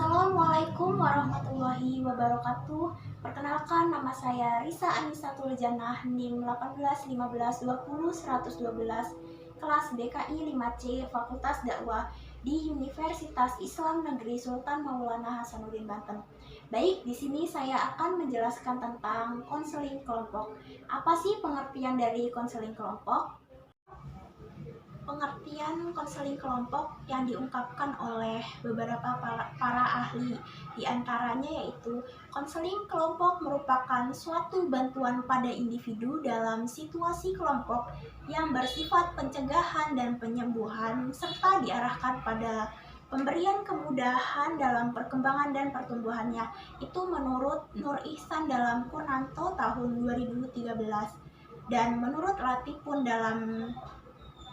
Assalamualaikum warahmatullahi wabarakatuh. Perkenalkan, nama saya Risa Anisatul Janah, NIM 1815200112, kelas BKI 5C, Fakultas Dakwah di Universitas Islam Negeri Sultan Maulana Hasanuddin Banten. Baik, di sini saya akan menjelaskan tentang konseling kelompok. Apa sih pengertian dari konseling kelompok? Pengertian konseling kelompok yang diungkapkan oleh beberapa para ahli, diantaranya yaitu konseling kelompok merupakan suatu bantuan pada individu dalam situasi kelompok yang bersifat pencegahan dan penyembuhan serta diarahkan pada pemberian kemudahan dalam perkembangan dan pertumbuhannya. Itu menurut Nur Ihsan dalam Purnanto tahun 2013, dan menurut Latifun dalam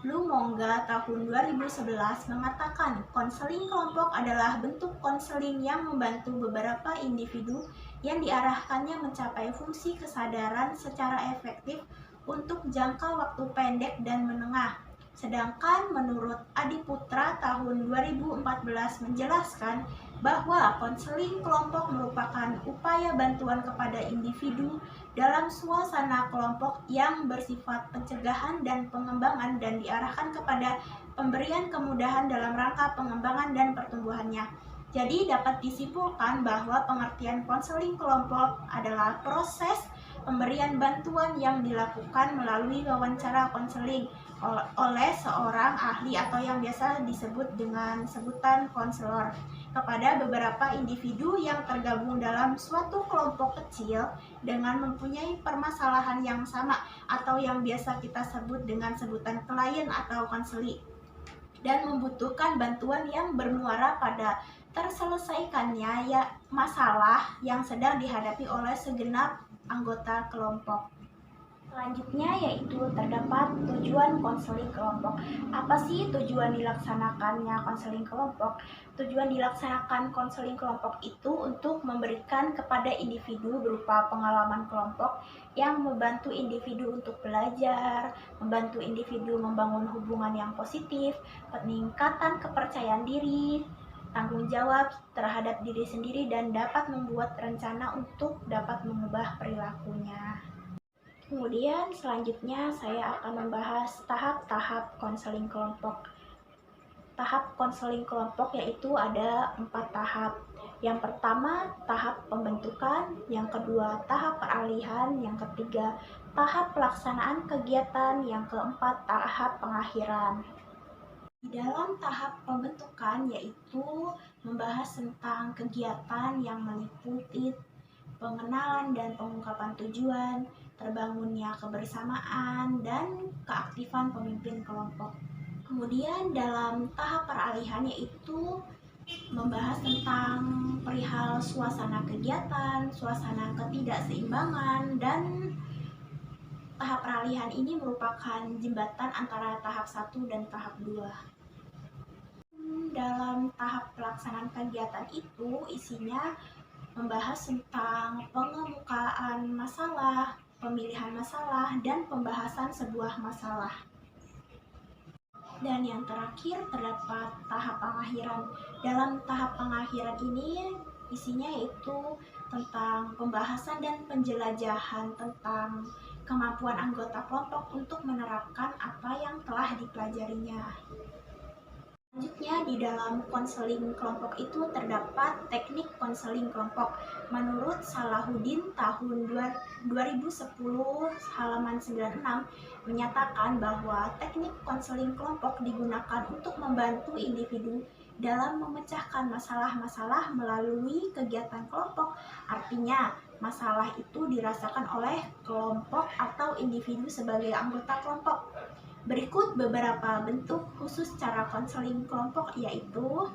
Lumongga tahun 2011 mengatakan konseling kelompok adalah bentuk konseling yang membantu beberapa individu yang diarahkannya mencapai fungsi kesadaran secara efektif untuk jangka waktu pendek dan menengah. Sedangkan menurut Adiputra tahun 2014 menjelaskan bahwa konseling kelompok merupakan upaya bantuan kepada individu dalam suasana kelompok yang bersifat pencegahan dan pengembangan dan diarahkan kepada pemberian kemudahan dalam rangka pengembangan dan pertumbuhannya. Jadi dapat disimpulkan bahwa pengertian konseling kelompok adalah proses pemberian bantuan yang dilakukan melalui wawancara konseling oleh seorang ahli atau yang biasa disebut dengan sebutan konselor kepada beberapa individu yang tergabung dalam suatu kelompok kecil dengan mempunyai permasalahan yang sama atau yang biasa kita sebut dengan sebutan klien atau konseli, dan membutuhkan bantuan yang bermuara pada terselesaikannya masalah yang sedang dihadapi oleh segenap anggota kelompok. Selanjutnya yaitu terdapat tujuan konseling kelompok. Apa sih tujuan dilaksanakannya konseling kelompok? Tujuan dilaksanakan konseling kelompok itu untuk memberikan kepada individu berupa pengalaman kelompok yang membantu individu untuk belajar, membantu individu membangun hubungan yang positif, peningkatan kepercayaan diri, tanggung jawab terhadap diri sendiri, dan dapat membuat rencana untuk dapat mengubah perilakunya. Kemudian selanjutnya saya akan membahas tahap-tahap konseling kelompok. Tahap konseling kelompok yaitu ada 4 tahap. Yang pertama tahap pembentukan, yang kedua tahap peralihan, yang ketiga tahap pelaksanaan kegiatan, yang keempat tahap pengakhiran. Di dalam tahap pembentukan yaitu membahas tentang kegiatan yang meliputi pengenalan dan pengungkapan tujuan, terbangunnya kebersamaan, dan keaktifan pemimpin kelompok. Kemudian dalam tahap peralihan yaitu membahas tentang perihal suasana kegiatan, suasana ketidakseimbangan, dan tahap peralihan ini merupakan jembatan antara tahap 1 dan tahap 2. Dalam tahap pelaksanaan kegiatan itu isinya membahas tentang pengemukaan masalah, pemilihan masalah, dan pembahasan sebuah masalah. Dan yang terakhir terdapat tahap pengakhiran. Dalam tahap pengakhiran ini isinya yaitu tentang pembahasan dan penjelajahan tentang kemampuan anggota kelompok untuk menerapkan apa yang telah dipelajarinya. Selanjutnya di dalam konseling kelompok itu terdapat teknik konseling kelompok. Menurut Salahuddin tahun 2010 halaman 96 menyatakan bahwa teknik konseling kelompok digunakan untuk membantu individu dalam memecahkan masalah-masalah melalui kegiatan kelompok. Artinya, masalah itu dirasakan oleh kelompok atau individu sebagai anggota kelompok. Berikut beberapa bentuk khusus cara konseling kelompok yaitu: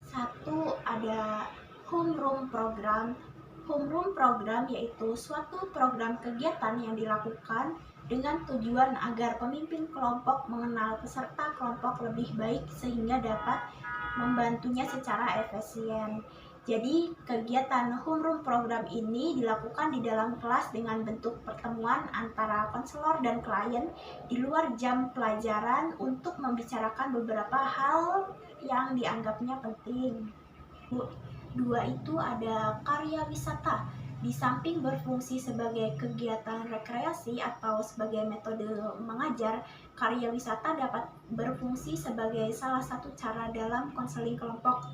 1. Ada homeroom program. Homeroom program yaitu suatu program kegiatan yang dilakukan dengan tujuan agar pemimpin kelompok mengenal peserta kelompok lebih baik sehingga dapat membantunya secara efisien. Jadi kegiatan homeroom program ini dilakukan di dalam kelas dengan bentuk pertemuan antara konselor dan klien di luar jam pelajaran untuk membicarakan beberapa hal yang dianggapnya penting. Dua itu ada karya wisata. Di samping berfungsi sebagai kegiatan rekreasi atau sebagai metode mengajar, karya wisata dapat berfungsi sebagai salah satu cara dalam konseling kelompok.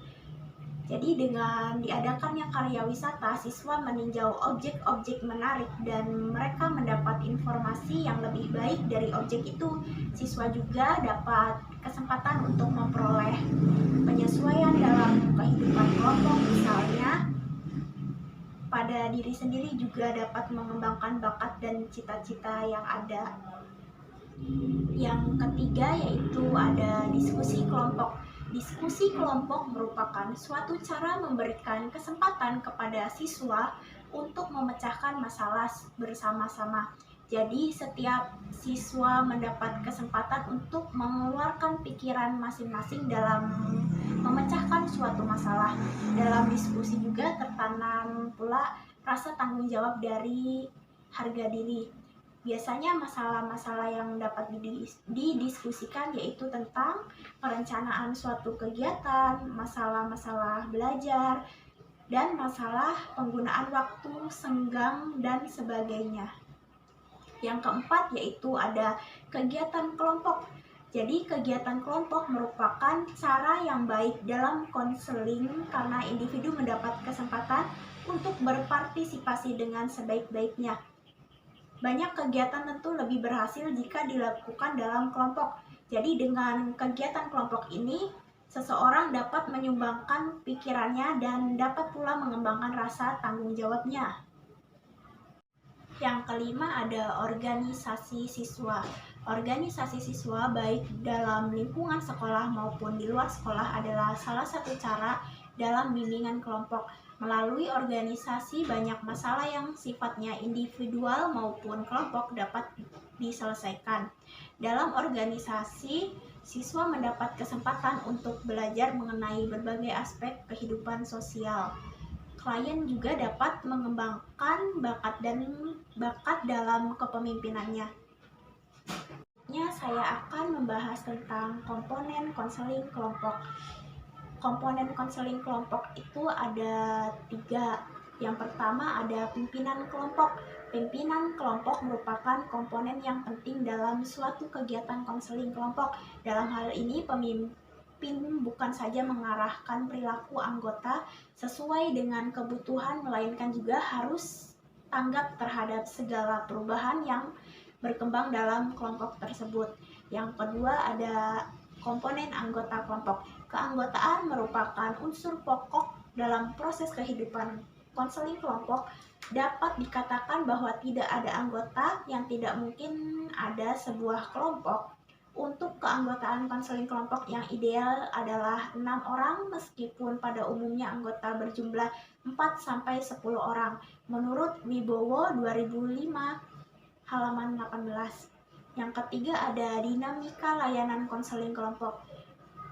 Jadi dengan diadakannya karya wisata, siswa meninjau objek-objek menarik dan mereka mendapat informasi yang lebih baik dari objek itu. Siswa juga dapat kesempatan untuk memperoleh penyesuaian dalam kehidupan kelompok, misalnya pada diri sendiri juga dapat mengembangkan bakat dan cita-cita yang ada. Yang ketiga yaitu ada diskusi kelompok. Diskusi kelompok merupakan suatu cara memberikan kesempatan kepada siswa untuk memecahkan masalah bersama-sama. Jadi setiap siswa mendapat kesempatan untuk mengeluarkan pikiran masing-masing dalam memecahkan suatu masalah. Dalam diskusi juga tertanam pula rasa tanggung jawab dari harga diri. Biasanya masalah-masalah yang dapat didiskusikan yaitu tentang perencanaan suatu kegiatan, masalah-masalah belajar, dan masalah penggunaan waktu senggang dan sebagainya. Yang keempat yaitu ada kegiatan kelompok. Jadi kegiatan kelompok merupakan cara yang baik dalam konseling karena individu mendapat kesempatan untuk berpartisipasi dengan sebaik-baiknya. Banyak kegiatan tentu lebih berhasil jika dilakukan dalam kelompok. Jadi dengan kegiatan kelompok ini, seseorang dapat menyumbangkan pikirannya dan dapat pula mengembangkan rasa tanggung jawabnya. Yang kelima ada organisasi siswa. Organisasi siswa baik dalam lingkungan sekolah maupun di luar sekolah adalah salah satu cara dalam bimbingan kelompok. Melalui organisasi, banyak masalah yang sifatnya individual maupun kelompok dapat diselesaikan. Dalam organisasi, siswa mendapat kesempatan untuk belajar mengenai berbagai aspek kehidupan sosial. Klien juga dapat mengembangkan bakat dalam kepemimpinannya. Saya akan membahas tentang komponen konseling kelompok. Komponen konseling kelompok itu ada 3. Yang pertama ada pimpinan kelompok. Pimpinan kelompok merupakan komponen yang penting dalam suatu kegiatan konseling kelompok. Dalam hal ini pemimpin bukan saja mengarahkan perilaku anggota sesuai dengan kebutuhan, melainkan juga harus tanggap terhadap segala perubahan yang berkembang dalam kelompok tersebut. Yang kedua ada komponen anggota kelompok. Keanggotaan merupakan unsur pokok dalam proses kehidupan konseling kelompok. Dapat dikatakan bahwa tidak ada anggota yang tidak mungkin ada sebuah kelompok. Untuk keanggotaan konseling kelompok yang ideal adalah 6 orang meskipun pada umumnya anggota berjumlah 4-10 orang. Menurut Wibowo 2005 halaman 18. Yang ketiga ada dinamika layanan konseling kelompok.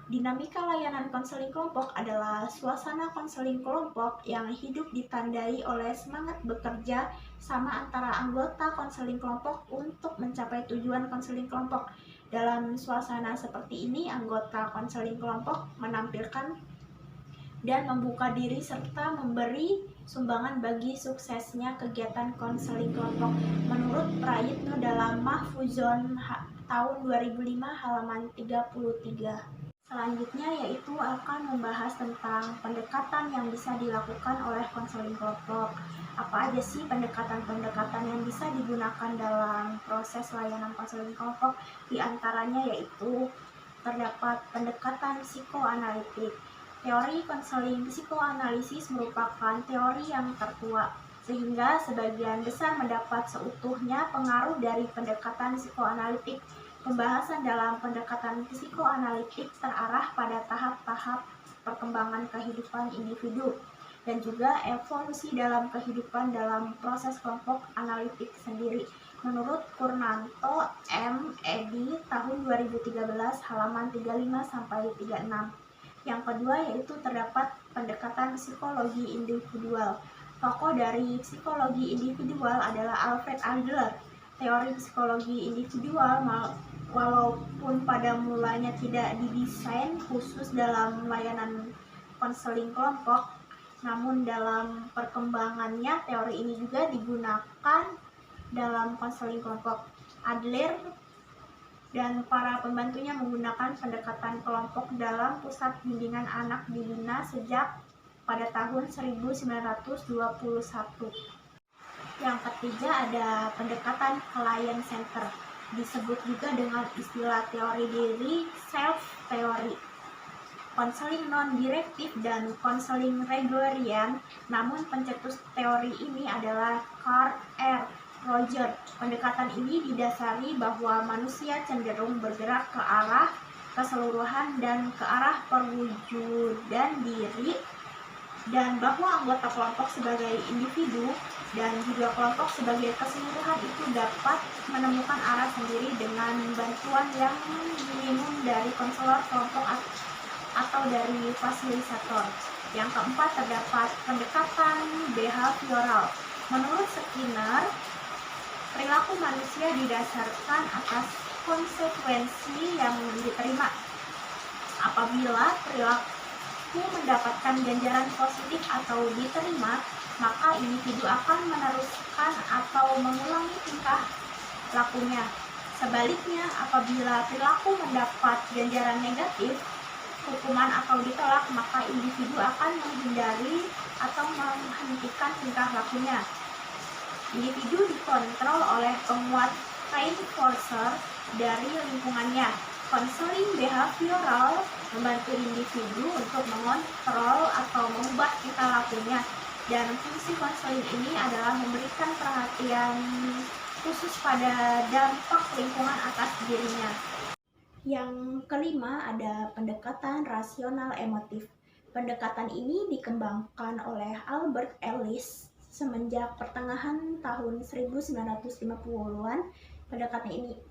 Dinamika layanan konseling kelompok adalah suasana konseling kelompok yang hidup ditandai oleh semangat bekerja sama antara anggota konseling kelompok untuk mencapai tujuan konseling kelompok. Dalam suasana seperti ini, anggota konseling kelompok menampilkan dan membuka diri serta memberi sumbangan bagi suksesnya kegiatan konseling kelompok. Menurut Prayitno dalam Mahfuzon tahun 2005 halaman 33. Selanjutnya yaitu akan membahas tentang pendekatan yang bisa dilakukan oleh konseling kelompok. Apa aja sih pendekatan-pendekatan yang bisa digunakan dalam proses layanan konseling kelompok? Di antaranya yaitu terdapat pendekatan psikoanalitik. Teori konseling psikoanalisis merupakan teori yang tertua, sehingga sebagian besar mendapat seutuhnya pengaruh dari pendekatan psikoanalitik. Pembahasan dalam pendekatan psikoanalitik terarah pada tahap-tahap perkembangan kehidupan individu dan juga evolusi dalam kehidupan dalam proses kelompok analitik sendiri. Menurut Purnanto M. edi tahun 2013 halaman 35-36. Yang kedua yaitu terdapat pendekatan psikologi individual. Tokoh dari psikologi individual adalah Alfred Adler. Teori psikologi individual walaupun pada mulanya tidak didesain khusus dalam layanan konseling kelompok. Namun dalam perkembangannya, teori ini juga digunakan dalam konseling kelompok. Adler dan para pembantunya menggunakan pendekatan kelompok dalam pusat bimbingan anak di Wina sejak pada tahun 1921. Yang ketiga ada pendekatan client center, disebut juga dengan istilah teori diri self teori. Konseling non-direktif dan konseling Rogerian, namun pencetus teori ini adalah Carl R. Roger. Pendekatan ini didasari bahwa manusia cenderung bergerak ke arah keseluruhan dan ke arah perwujudan diri, dan bahwa anggota kelompok sebagai individu dan juga kelompok sebagai keseluruhan itu dapat menemukan arah sendiri dengan bantuan yang minimum dari konselor kelompok atau dari fasilitator. Yang keempat terdapat pendekatan behavioral. Menurut Skinner, perilaku manusia didasarkan atas konsekuensi yang diterima. Apabila perilaku mendapatkan ganjaran positif atau diterima, maka individu akan meneruskan atau mengulangi tingkah lakunya. Sebaliknya, apabila perilaku mendapat ganjaran negatif, hukuman atau ditolak, maka individu akan menghindari atau menghentikan tingkah lakunya. Individu dikontrol oleh penguat reinforcer dari lingkungannya. Konseling behavioral membantu individu untuk mengontrol atau mengubah tingkah lakunya, dan fungsi konseling ini adalah memberikan perhatian khusus pada dampak lingkungan atas dirinya. Yang kelima ada pendekatan rasional emotif. Pendekatan ini dikembangkan oleh Albert Ellis semenjak pertengahan tahun 1950-an.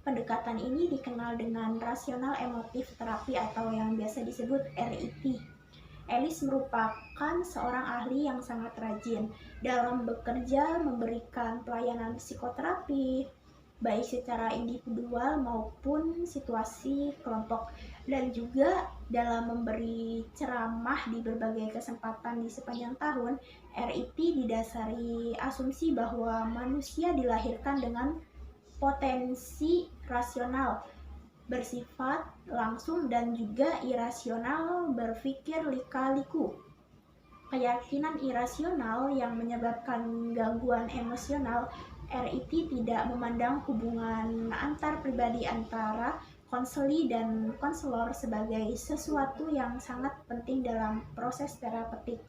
Pendekatan ini dikenal dengan rasional emotif terapi atau yang biasa disebut RET. Ellis merupakan seorang ahli yang sangat rajin dalam bekerja memberikan pelayanan psikoterapi, baik secara individual maupun situasi kelompok, dan juga dalam memberi ceramah di berbagai kesempatan di sepanjang tahun. RET didasari asumsi bahwa manusia dilahirkan dengan potensi rasional, bersifat langsung, dan juga irasional, berpikir lika-liku. Keyakinan irasional yang menyebabkan gangguan emosional. RET tidak memandang hubungan antar pribadi antara konseli dan konselor sebagai sesuatu yang sangat penting dalam proses terapeutik.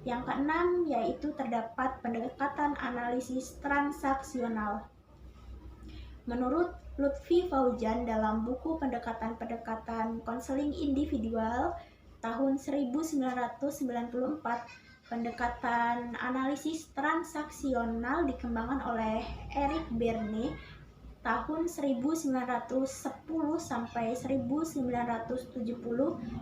Yang keenam yaitu terdapat pendekatan analisis transaksional. Menurut Lutfi Fauzan dalam buku Pendekatan-pendekatan Konseling Individual tahun 1994, pendekatan analisis transaksional dikembangkan oleh Eric Berne tahun 1910 sampai 1970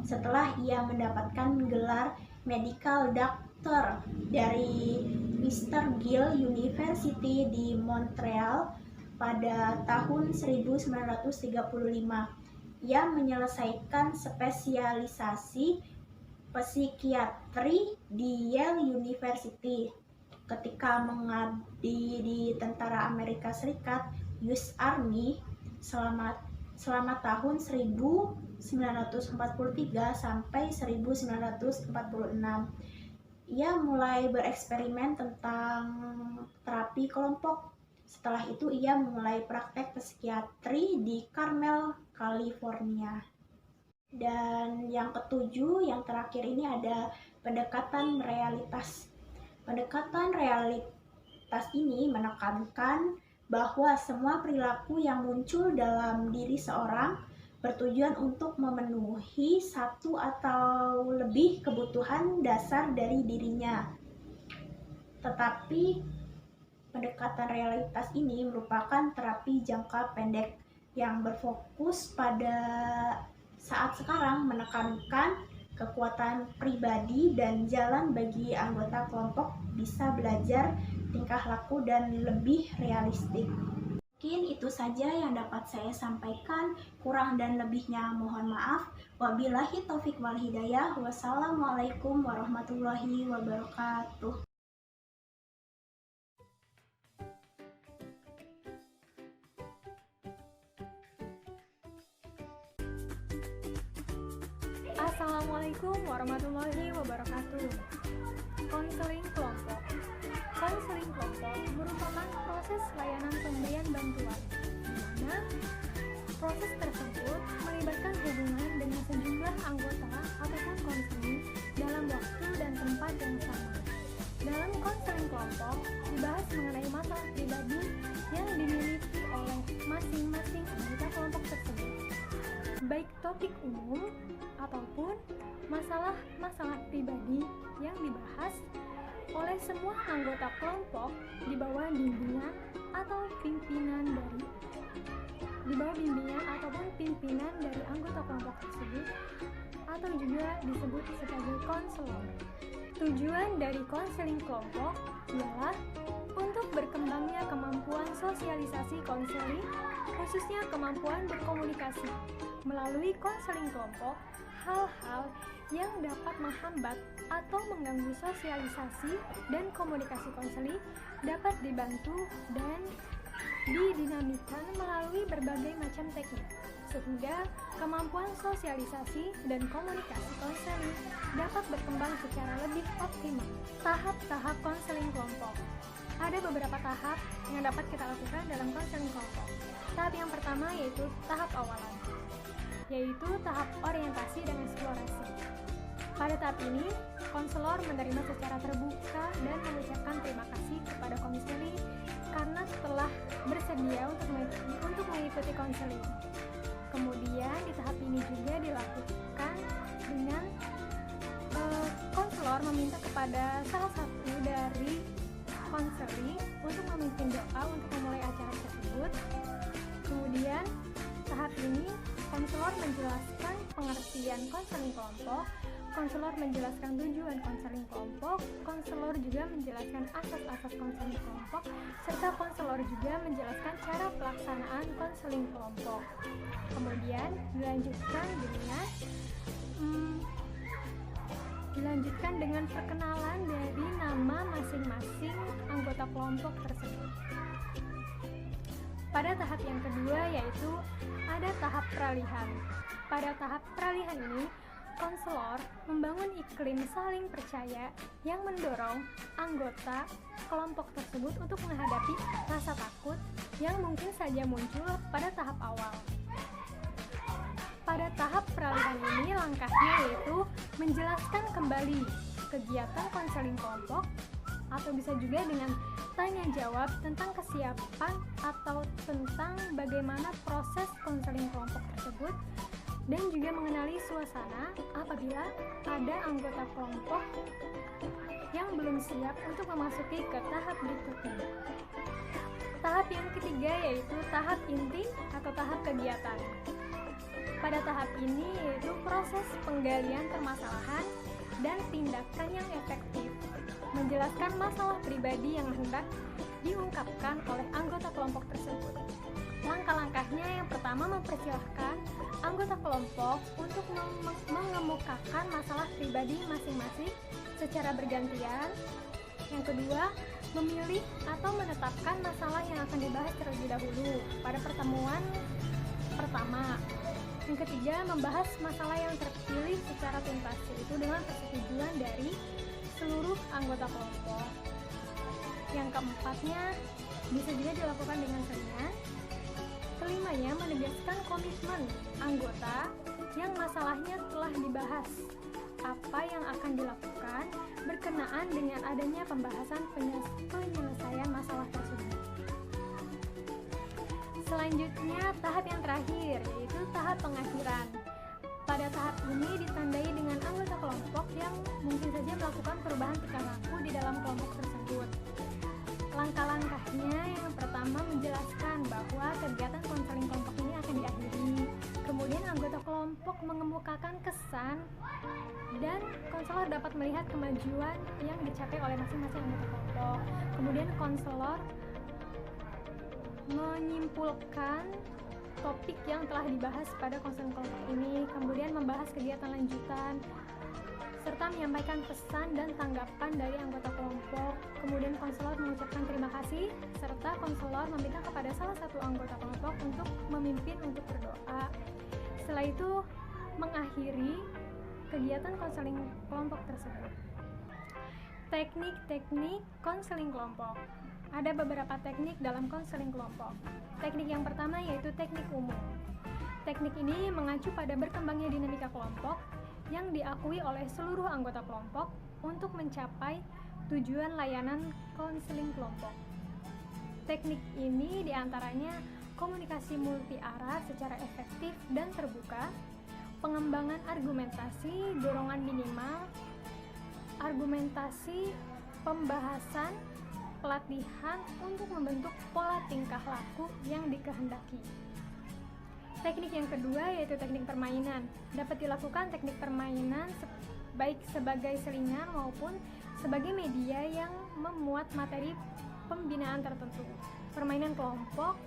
setelah ia mendapatkan gelar medical doctor dari McGill University di Montreal pada tahun 1935. Ia menyelesaikan spesialisasi psikiatri di Yale University. Ketika mengabdi di Tentara Amerika Serikat US Army selama tahun 1943 sampai 1946. Ia mulai bereksperimen tentang terapi kelompok. Setelah itu ia mulai praktek psikiatri di Carmel, California. Dan yang ketujuh, yang terakhir ini ada pendekatan realitas. Pendekatan realitas ini menekankan bahwa semua perilaku yang muncul dalam diri seorang bertujuan untuk memenuhi satu atau lebih kebutuhan dasar dari dirinya. Tetapi pendekatan realitas ini merupakan terapi jangka pendek yang berfokus pada saat sekarang, menekankan kekuatan pribadi dan jalan bagi anggota kelompok bisa belajar tingkah laku dan lebih realistik. Mungkin itu saja yang dapat saya sampaikan. Kurang dan lebihnya mohon maaf. Wabillahi taufik wal hidayah. Wassalamualaikum warahmatullahi wabarakatuh. Assalamualaikum warahmatullahi wabarakatuh. Konseling kelompok. Konseling kelompok merupakan proses layanan pemberian bantuan, di mana proses tersebut melibatkan hubungan dengan sejumlah anggota ataupun konseling dalam waktu dan tempat yang sama. Dalam konseling kelompok dibahas mengenai masalah pribadi yang dimiliki oleh masing-masing anggota kelompok tersebut, baik topik umum ataupun masalah-masalah pribadi yang dibahas oleh semua anggota kelompok di bawah bimbingan ataupun pimpinan dari anggota kelompok tersebut, atau juga disebut sebagai konselor. Tujuan dari konseling kelompok ialah untuk berkembangnya kemampuan sosialisasi konseling, khususnya kemampuan berkomunikasi. Melalui konseling kelompok, hal-hal yang dapat menghambat atau mengganggu sosialisasi dan komunikasi konseling dapat dibantu dan didinamikan melalui berbagai macam teknik, sehingga kemampuan sosialisasi dan komunikasi konseling dapat berkembang secara lebih optimal. Tahap-tahap konseling kelompok. Ada beberapa tahap yang dapat kita lakukan dalam konseling kelompok. Tahap yang pertama yaitu tahap awalan, yaitu tahap orientasi dan eksplorasi. Pada tahap ini, konselor menerima secara terbuka dan mengucapkan terima kasih kepada konseling karena telah bersedia untuk mengikuti konseling. Kemudian di tahap ini juga dilakukan dengan konselor meminta kepada salah satu dari konseling untuk memimpin doa untuk memulai acara tersebut. Kemudian tahap ini konselor menjelaskan pengertian konseling kelompok, konselor menjelaskan tujuan konseling kelompok, konselor juga menjelaskan asas-asas konseling kelompok, serta konselor juga menjelaskan cara pelaksanaan konseling kelompok. Kemudian dilanjutkan dengan perkenalan dari nama masing-masing anggota kelompok tersebut. Pada tahap yang kedua yaitu ada tahap peralihan. Pada tahap peralihan ini, konselor membangun iklim saling percaya yang mendorong anggota kelompok tersebut untuk menghadapi rasa takut yang mungkin saja muncul pada tahap awal. Pada tahap peralihan ini, langkahnya yaitu menjelaskan kembali kegiatan konseling kelompok, atau bisa juga dengan tanya jawab tentang kesiapan atau tentang bagaimana proses konseling kelompok tersebut, dan juga mengenali suasana apabila ada anggota kelompok yang belum siap untuk memasuki ke tahap berikutnya. Tahap yang ketiga yaitu tahap inti atau tahap kegiatan. Pada tahap ini yaitu proses penggalian permasalahan dan tindakan yang efektif, menjelaskan masalah pribadi yang hendak diungkapkan oleh anggota kelompok tersebut. Langkah-langkahnya yang pertama mempersilahkan anggota kelompok untuk mengemukakan masalah pribadi masing-masing secara bergantian. Yang kedua, memilih atau menetapkan masalah yang akan dibahas terlebih dahulu pada pertemuan pertama. Yang ketiga, membahas masalah yang terpilih secara tuntas, yaitu dengan persetujuan dari seluruh anggota kelompok. Yang keempatnya, bisa juga dilakukan dengan ringan. Kelimanya, menegaskan komitmen anggota yang masalahnya telah dibahas, apa yang akan dilakukan berkenaan dengan adanya pembahasan penyelesaian masalah tersebut. Selanjutnya, tahap yang terakhir, yaitu tahap pengakhiran. Pada tahap ini ditandai dengan anggota kelompok yang mungkin saja melakukan perubahan tingkah laku di dalam kelompok tersebut. Langkah-langkahnya yang pertama menjelaskan bahwa kegiatan konseling kelompok ini akan diakhiri. Kemudian anggota kelompok mengemukakan kesan dan konselor dapat melihat kemajuan yang dicapai oleh masing-masing anggota kelompok. Kemudian konselor menyimpulkan topik yang telah dibahas pada konseling kelompok ini, kemudian membahas kegiatan lanjutan, serta menyampaikan pesan dan tanggapan dari anggota kelompok. Kemudian konselor mengucapkan terima kasih, serta konselor meminta kepada salah satu anggota kelompok untuk memimpin untuk berdoa. Setelah itu mengakhiri kegiatan konseling kelompok tersebut. Teknik-teknik konseling kelompok. Ada beberapa teknik dalam konseling kelompok. Teknik yang pertama yaitu teknik umum. Teknik ini mengacu pada berkembangnya dinamika kelompok yang diakui oleh seluruh anggota kelompok untuk mencapai tujuan layanan konseling kelompok. Teknik ini diantaranya komunikasi multi arah secara efektif dan terbuka, pengembangan argumentasi, dorongan minimal, argumentasi, pembahasan, pelatihan untuk membentuk pola tingkah laku yang dikehendaki. Teknik yang kedua yaitu teknik permainan. Dapat dilakukan teknik permainan baik sebagai selingan maupun sebagai media yang memuat materi pembinaan tertentu. Permainan kelompok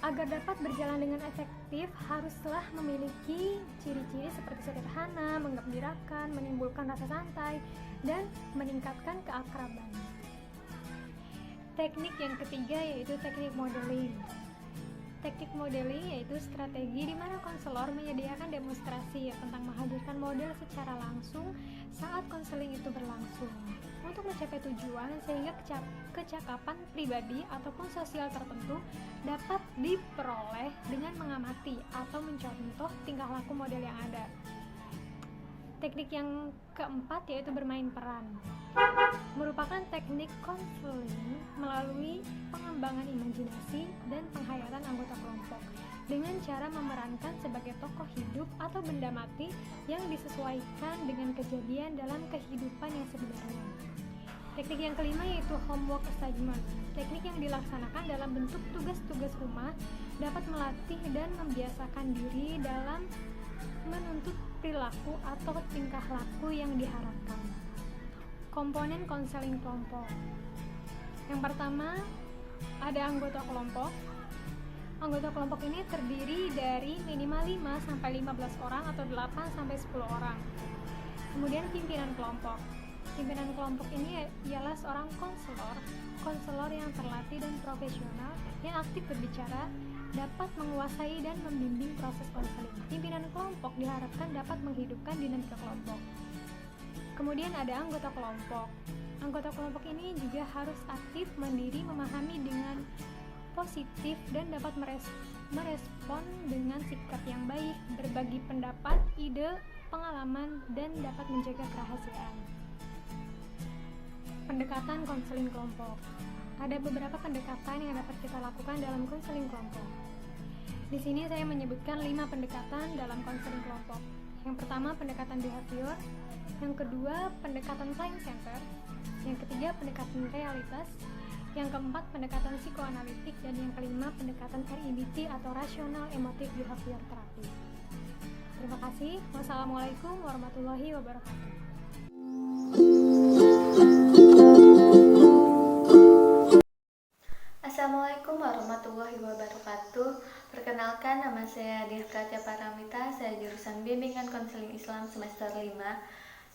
agar dapat berjalan dengan efektif haruslah memiliki ciri-ciri seperti sederhana, menggembirakan, menimbulkan rasa santai, dan meningkatkan keakraban. Teknik yang ketiga yaitu teknik modeling. Teknik modeling yaitu strategi di mana konselor menyediakan demonstrasi tentang menghadirkan model secara langsung saat konseling itu berlangsung untuk mencapai tujuan sehingga kecakapan pribadi ataupun sosial tertentu dapat diperoleh dengan mengamati atau mencontoh tingkah laku model yang ada. Teknik yang keempat yaitu bermain peran. Merupakan teknik konseling melalui pengembangan imajinasi dan penghayatan anggota kelompok dengan cara memerankan sebagai tokoh hidup atau benda mati yang disesuaikan dengan kejadian dalam kehidupan yang sebenarnya. Teknik yang kelima yaitu homework assignment. Teknik yang dilaksanakan dalam bentuk tugas-tugas rumah dapat melatih dan membiasakan diri dalam menuntut perilaku atau tingkah laku yang diharapkan. Komponen konseling kelompok. Yang pertama, ada anggota kelompok. Anggota kelompok ini terdiri dari minimal 5 sampai 15 orang atau 8 sampai 10 orang. Kemudian pimpinan kelompok. Pimpinan kelompok ini ialah seorang konselor yang terlatih dan profesional yang aktif berbicara, dapat menguasai dan membimbing proses konseling. Pimpinan kelompok diharapkan dapat menghidupkan dinamika kelompok. Kemudian ada anggota kelompok. Anggota kelompok ini juga harus aktif, mandiri, memahami dengan positif dan dapat merespon dengan sikap yang baik, berbagi pendapat, ide, pengalaman, dan dapat menjaga kerahasiaan. Pendekatan konseling kelompok. Ada beberapa pendekatan yang dapat kita lakukan dalam konseling kelompok. Di sini saya menyebutkan 5 pendekatan dalam konseling kelompok. Yang pertama, pendekatan behavior. Yang kedua, pendekatan client center. Yang ketiga, pendekatan realitas. Yang keempat, pendekatan psikoanalitik. Dan yang kelima, pendekatan REBT atau Rational Emotive Behavior Therapy. Terima kasih. Wassalamualaikum warahmatullahi wabarakatuh. Assalamualaikum warahmatullahi wabarakatuh. Perkenalkan, nama saya Diah Pratya Paramita. Saya jurusan Bimbingan Konseling Islam semester 5.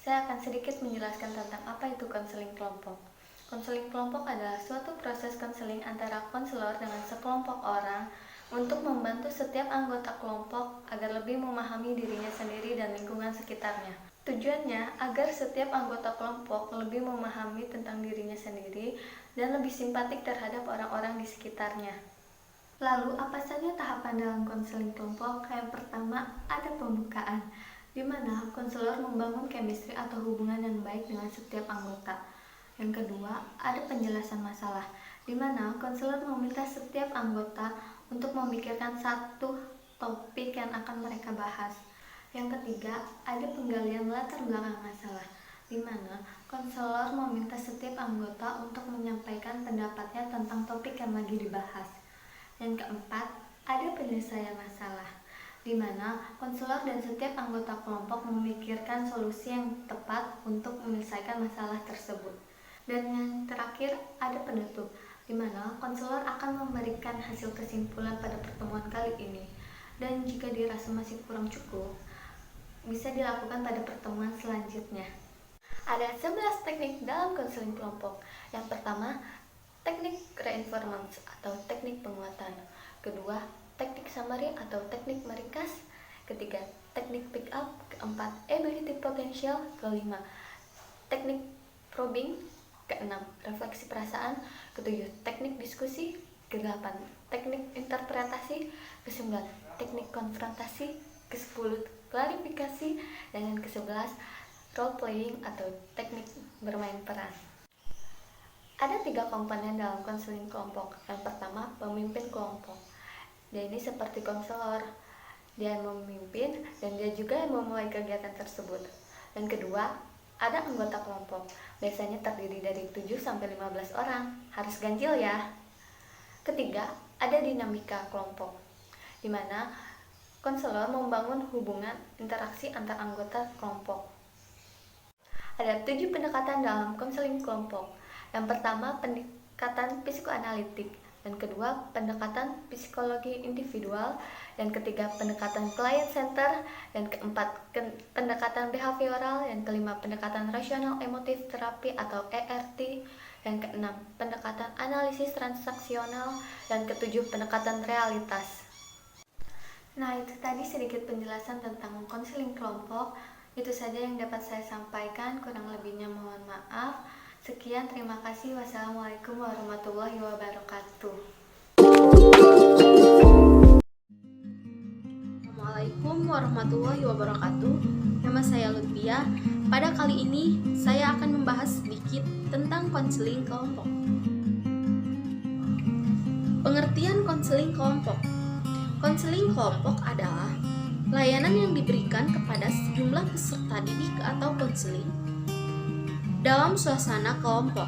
Saya akan sedikit menjelaskan tentang apa itu konseling kelompok. Konseling kelompok adalah suatu proses konseling antara konselor dengan sekelompok orang untuk membantu setiap anggota kelompok agar lebih memahami dirinya sendiri dan lingkungan sekitarnya. Tujuannya agar setiap anggota kelompok lebih memahami tentang dirinya sendiri dan lebih simpatik terhadap orang-orang di sekitarnya. Lalu, apa saja tahapan dalam konseling kelompok? Yang pertama, ada pembukaan, di mana konselor membangun chemistry atau hubungan yang baik dengan setiap anggota. Yang kedua, ada penjelasan masalah, di mana konselor meminta setiap anggota untuk memikirkan satu topik yang akan mereka bahas. Yang ketiga, ada penggalian latar belakang masalah, di mana konselor meminta setiap anggota untuk menyampaikan pendapatnya tentang topik yang lagi dibahas. Yang keempat, ada penyelesaian masalah, di mana konselor dan setiap anggota kelompok memikirkan solusi yang tepat untuk menyelesaikan masalah tersebut. Dan yang terakhir, ada penutup, di mana konselor akan memberikan hasil kesimpulan pada pertemuan kali ini. Dan jika dirasa masih kurang cukup, bisa dilakukan pada pertemuan selanjutnya. Ada 11 teknik dalam konseling kelompok. Yang pertama, teknik reinforcement atau teknik penguatan. Kedua, teknik summary atau teknik meringkas. Ketiga, teknik pick up. Keempat, ability potential. Kelima, teknik probing. Keenam, refleksi perasaan. Ketujuh, teknik diskusi. Kedelapan, teknik interpretasi. Kesembilan, teknik konfrontasi. Kesepuluh, klarifikasi. Dan yang ke-11, role playing atau teknik bermain peran. Ada 3 komponen dalam konseling kelompok. Yang pertama, pemimpin kelompok. Dia ini seperti konselor. Dia yang memimpin dan dia juga yang memulai kegiatan tersebut. Dan kedua, ada anggota kelompok. Biasanya terdiri dari 7-15 orang. Harus ganjil ya. Ketiga, ada dinamika kelompok, di mana konselor membangun hubungan interaksi antar anggota kelompok. Ada 7 pendekatan dalam konseling kelompok. Yang pertama, pendekatan psikoanalitik. Dan kedua, pendekatan psikologi individual. Dan ketiga, pendekatan client center. Dan keempat, pendekatan behavioral. Dan kelima, pendekatan rasional emotif terapi atau ERT. Dan keenam, pendekatan analisis transaksional. Dan ketujuh, pendekatan realitas. Nah, itu tadi sedikit penjelasan tentang konseling kelompok. Itu saja yang dapat saya sampaikan, kurang lebihnya mohon maaf. Sekian, terima kasih. Wassalamualaikum warahmatullahi wabarakatuh. Assalamualaikum warahmatullahi wabarakatuh. Nama saya Lutfia. Pada kali ini, saya akan membahas sedikit tentang konseling kelompok. Pengertian konseling kelompok. Konseling kelompok adalah layanan yang diberikan kepada sejumlah peserta didik atau konseling dalam suasana kelompok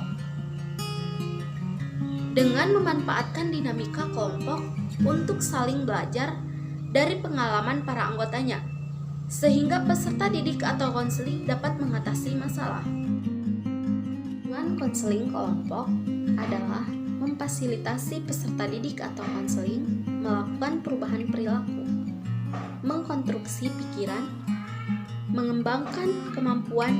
dengan memanfaatkan dinamika kelompok untuk saling belajar dari pengalaman para anggotanya, sehingga peserta didik atau konseling dapat mengatasi masalah. Tujuan konseling kelompok adalah memfasilitasi peserta didik atau konseling melakukan perubahan perilaku, mengkonstruksi pikiran, mengembangkan kemampuan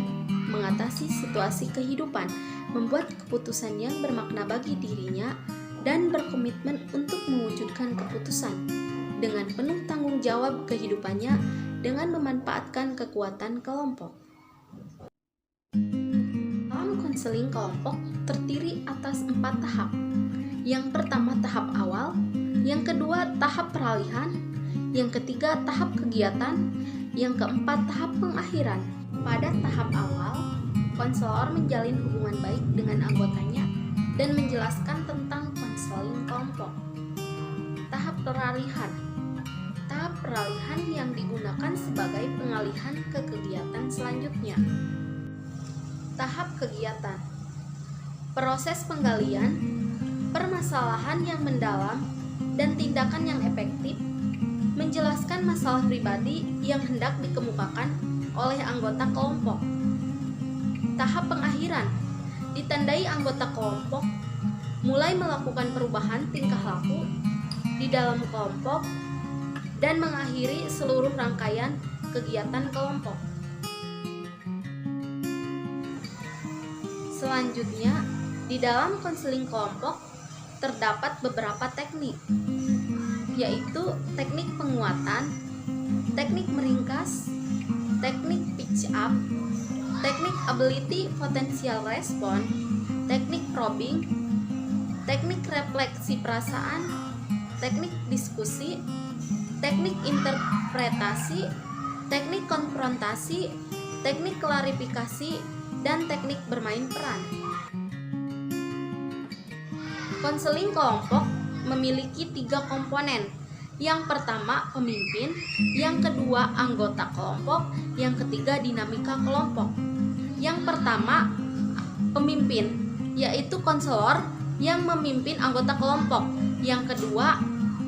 mengatasi situasi kehidupan, membuat keputusan yang bermakna bagi dirinya, dan berkomitmen untuk mewujudkan keputusan dengan penuh tanggung jawab kehidupannya dengan memanfaatkan kekuatan kelompok. Dalam konseling kelompok terdiri atas 4 tahap. Yang pertama, tahap awal. Yang kedua, tahap peralihan. Yang ketiga, tahap kegiatan. Yang keempat, tahap pengakhiran. Pada tahap awal, konselor menjalin hubungan baik dengan anggotanya dan menjelaskan tentang konseling kelompok. Tahap peralihan. Tahap peralihan yang digunakan sebagai pengalihan ke kegiatan selanjutnya. Tahap kegiatan. Proses penggalian, permasalahan yang mendalam, dan tindakan yang efektif menjelaskan masalah pribadi yang hendak dikemukakan oleh anggota kelompok. Tahap pengakhiran ditandai anggota kelompok mulai melakukan perubahan tingkah laku di dalam kelompok dan mengakhiri seluruh rangkaian kegiatan kelompok. Selanjutnya, di dalam konseling kelompok terdapat beberapa teknik, yaitu teknik penguatan, teknik meringkas, teknik pitch up, teknik ability potential response, teknik probing, teknik refleksi perasaan, teknik diskusi, teknik interpretasi, teknik konfrontasi, teknik klarifikasi, dan teknik bermain peran. Konseling kelompok memiliki 3 komponen. Yang pertama, pemimpin. Yang kedua, anggota kelompok. Yang ketiga, dinamika kelompok. Yang pertama, pemimpin, yaitu konselor yang memimpin anggota kelompok. Yang kedua,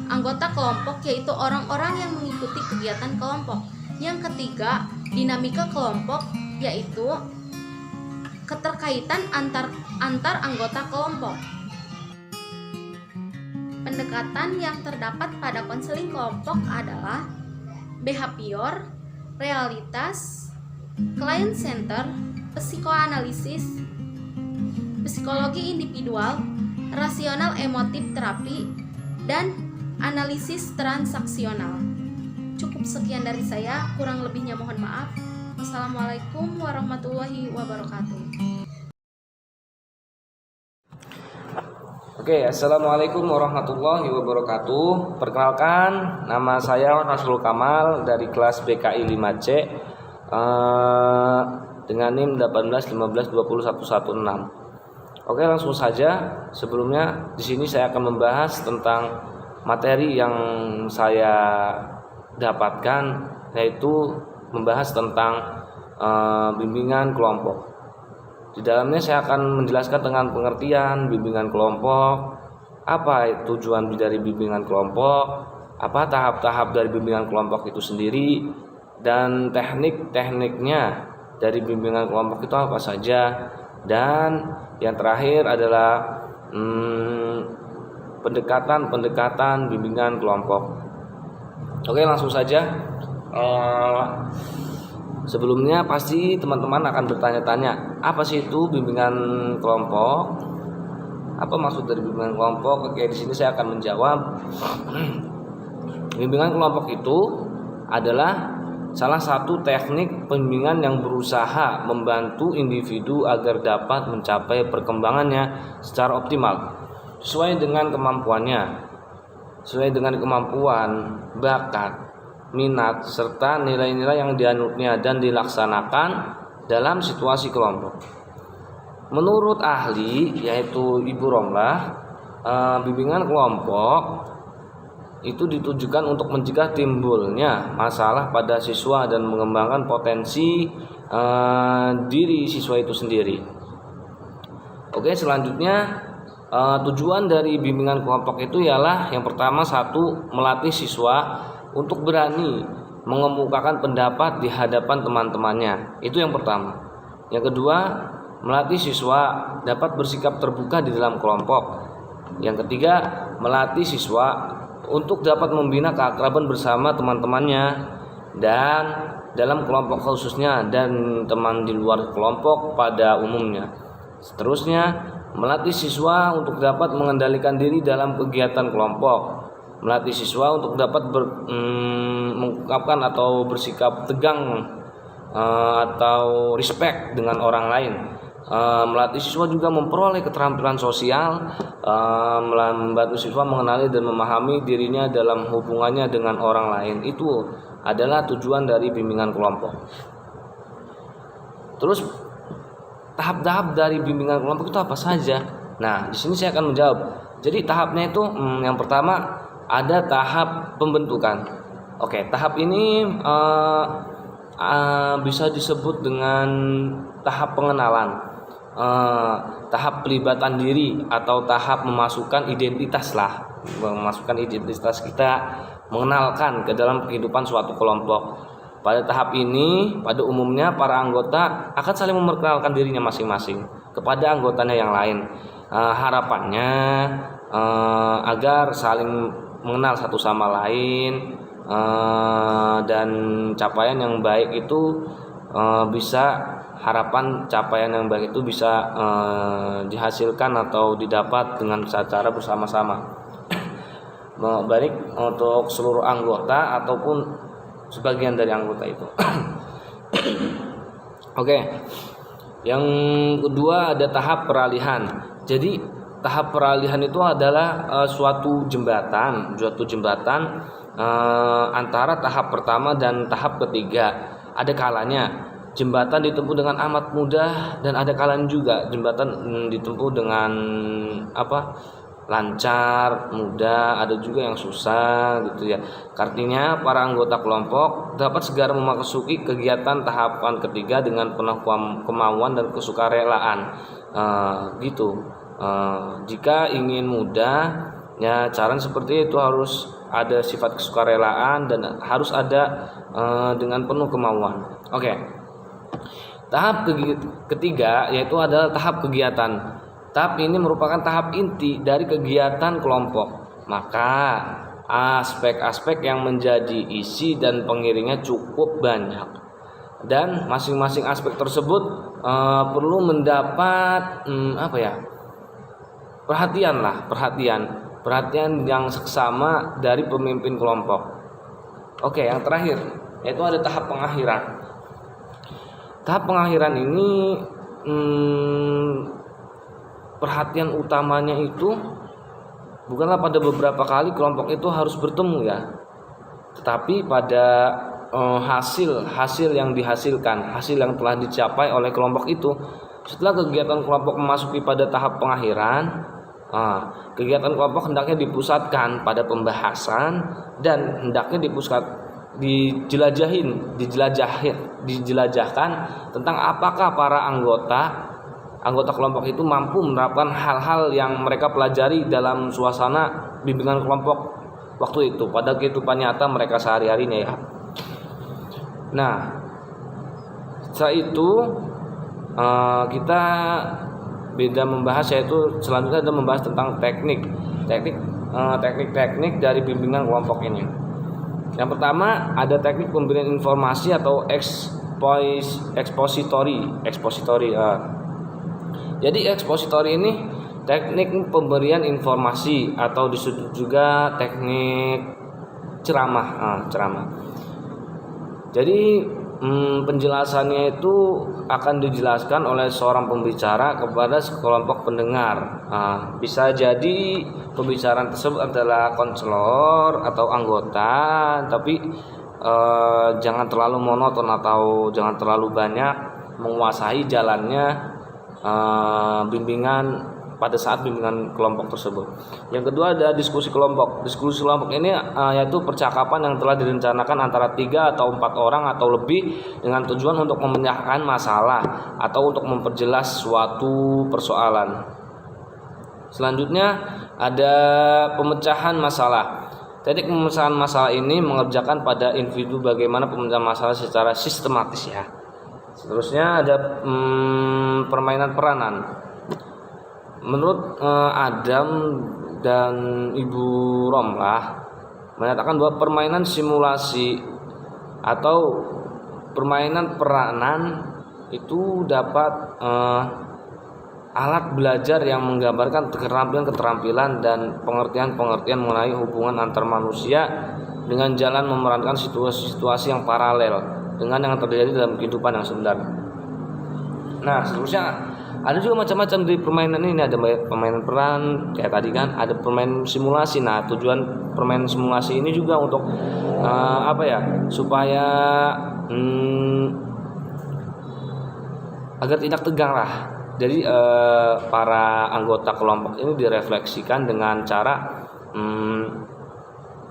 anggota kelompok, yaitu orang-orang yang mengikuti kegiatan kelompok. Yang ketiga, dinamika kelompok, yaitu keterkaitan antar anggota kelompok. Pendekatan yang terdapat pada konseling kelompok adalah behavior, realitas, client center, psikoanalisis, psikologi individual, rasional emotif terapi, dan analisis transaksional. Cukup sekian dari saya, kurang lebihnya mohon maaf. Assalamualaikum warahmatullahi wabarakatuh. Oke, assalamualaikum warahmatullahi wabarakatuh. Perkenalkan, nama saya Nasrul Kamal dari kelas BKI 5C dengan NIM 1815201116. Oke, langsung saja. Sebelumnya di sini saya akan membahas tentang materi yang saya dapatkan, yaitu membahas tentang bimbingan kelompok. Di dalamnya saya akan menjelaskan dengan pengertian bimbingan kelompok, apa tujuan dari bimbingan kelompok, apa tahap-tahap dari bimbingan kelompok itu sendiri, dan teknik-tekniknya dari bimbingan kelompok itu apa saja, dan yang terakhir adalah pendekatan-pendekatan bimbingan kelompok. Oke, langsung saja. Sebelumnya pasti teman-teman akan bertanya-tanya, apa sih itu bimbingan kelompok? Apa maksud dari bimbingan kelompok? Oke, di sini saya akan menjawab. Bimbingan kelompok itu adalah salah satu teknik pembimbingan yang berusaha membantu individu agar dapat mencapai perkembangannya secara optimal, sesuai dengan kemampuannya, sesuai dengan kemampuan, bakat, minat, serta nilai-nilai yang dianutnya dan dilaksanakan dalam situasi kelompok. Menurut ahli, yaitu Ibu Romlah, bimbingan kelompok itu ditujukan untuk mencegah timbulnya masalah pada siswa dan mengembangkan potensi diri siswa itu sendiri. Oke, selanjutnya tujuan dari bimbingan kelompok itu ialah yang pertama, satu, melatih siswa untuk berani mengemukakan pendapat di hadapan teman-temannya. Itu yang pertama. Yang kedua, melatih siswa dapat bersikap terbuka di dalam kelompok. Yang ketiga, melatih siswa untuk dapat membina keakraban bersama teman-temannya dan dalam kelompok khususnya dan teman di luar kelompok pada umumnya. Seterusnya, melatih siswa untuk dapat mengendalikan diri dalam kegiatan kelompok. Melatih siswa untuk dapat mengungkapkan atau bersikap tegang atau respect dengan orang lain. Melatih siswa juga memperoleh keterampilan sosial, membantu siswa mengenali dan memahami dirinya dalam hubungannya dengan orang lain. Itu adalah tujuan dari bimbingan kelompok. Terus tahap-tahap dari bimbingan kelompok itu apa saja? Nah, di sini saya akan menjawab. Jadi tahapnya itu yang pertama ada tahap pembentukan. Oke, tahap ini bisa disebut dengan tahap pengenalan, tahap pelibatan diri atau tahap memasukkan identitas kita, mengenalkan ke dalam kehidupan suatu kelompok. Pada tahap ini, pada umumnya para anggota akan saling memperkenalkan dirinya masing-masing kepada anggotanya yang lain. Harapannya agar saling mengenal satu sama lain, dan capaian yang baik itu capaian yang baik itu bisa dihasilkan atau didapat dengan cara bersama-sama, baik untuk seluruh anggota ataupun sebagian dari anggota itu. Oke, yang kedua ada tahap peralihan. Jadi tahap peralihan itu adalah suatu jembatan antara tahap pertama dan tahap ketiga. Ada kalanya jembatan ditempuh dengan amat mudah dan ada kalanya juga jembatan ditempuh dengan lancar, mudah, ada juga yang susah gitu ya. Artinya para anggota kelompok dapat segera memasuki kegiatan tahapan ketiga dengan penuh kemauan dan kesukarelaan gitu. Jika ingin mudah, ya cara seperti itu harus ada sifat kesukarelaan dan harus ada dengan penuh kemauan. Oke. Tahap ketiga yaitu adalah tahap kegiatan. Tahap ini merupakan tahap inti dari kegiatan kelompok. maka aspek-aspek yang menjadi isi dan pengiringnya cukup banyak, dan masing-masing aspek tersebut perlu mendapat perhatian yang seksama dari pemimpin kelompok. Oke, yang terakhir yaitu ada tahap pengakhiran. Tahap pengakhiran ini perhatian utamanya itu bukanlah pada beberapa kali kelompok itu harus bertemu ya, tetapi pada hasil yang dihasilkan, hasil yang telah dicapai oleh kelompok itu setelah kegiatan kelompok memasuki pada tahap pengakhiran. Kegiatan kelompok hendaknya dipusatkan pada pembahasan dan hendaknya dijelajahkan tentang apakah para anggota kelompok itu mampu menerapkan hal-hal yang mereka pelajari dalam suasana bimbingan kelompok waktu itu pada kehidupan nyata mereka sehari-harinya ya. Nah, setelah itu kita membahas, yaitu selanjutnya ada membahas tentang teknik dari bimbingan kelompok ini. Yang pertama ada teknik pemberian informasi atau expository. Jadi expository ini teknik pemberian informasi atau disebut juga teknik ceramah. Jadi penjelasannya itu akan dijelaskan oleh seorang pembicara kepada sekelompok pendengar. Bisa jadi pembicaraan tersebut adalah konselor atau anggota, tapi jangan terlalu monoton atau jangan terlalu banyak menguasai jalannya bimbingan pada saat bimbingan kelompok tersebut. Yang kedua ada diskusi kelompok. Diskusi kelompok ini yaitu percakapan yang telah direncanakan antara 3 atau 4 orang atau lebih dengan tujuan untuk memecahkan masalah atau untuk memperjelas suatu persoalan. Selanjutnya ada pemecahan masalah. Teknik pemecahan masalah ini mengerjakan pada individu bagaimana pemecahan masalah secara sistematis ya. Seterusnya ada permainan peranan. Menurut Adam dan Ibu Romlah menyatakan bahwa permainan simulasi atau permainan peranan itu dapat alat belajar yang menggambarkan keterampilan dan pengertian mengenai hubungan antar manusia dengan jalan memerankan situasi-situasi yang paralel dengan yang terjadi dalam kehidupan yang sebenarnya. Nah, seterusnya ada juga macam-macam dari permainan ini. Ada permainan peran kayak tadi kan, ada permainan simulasi. Nah, tujuan permainan simulasi ini juga untuk supaya agar tidak tegang lah. Jadi para anggota kelompok ini direfleksikan dengan cara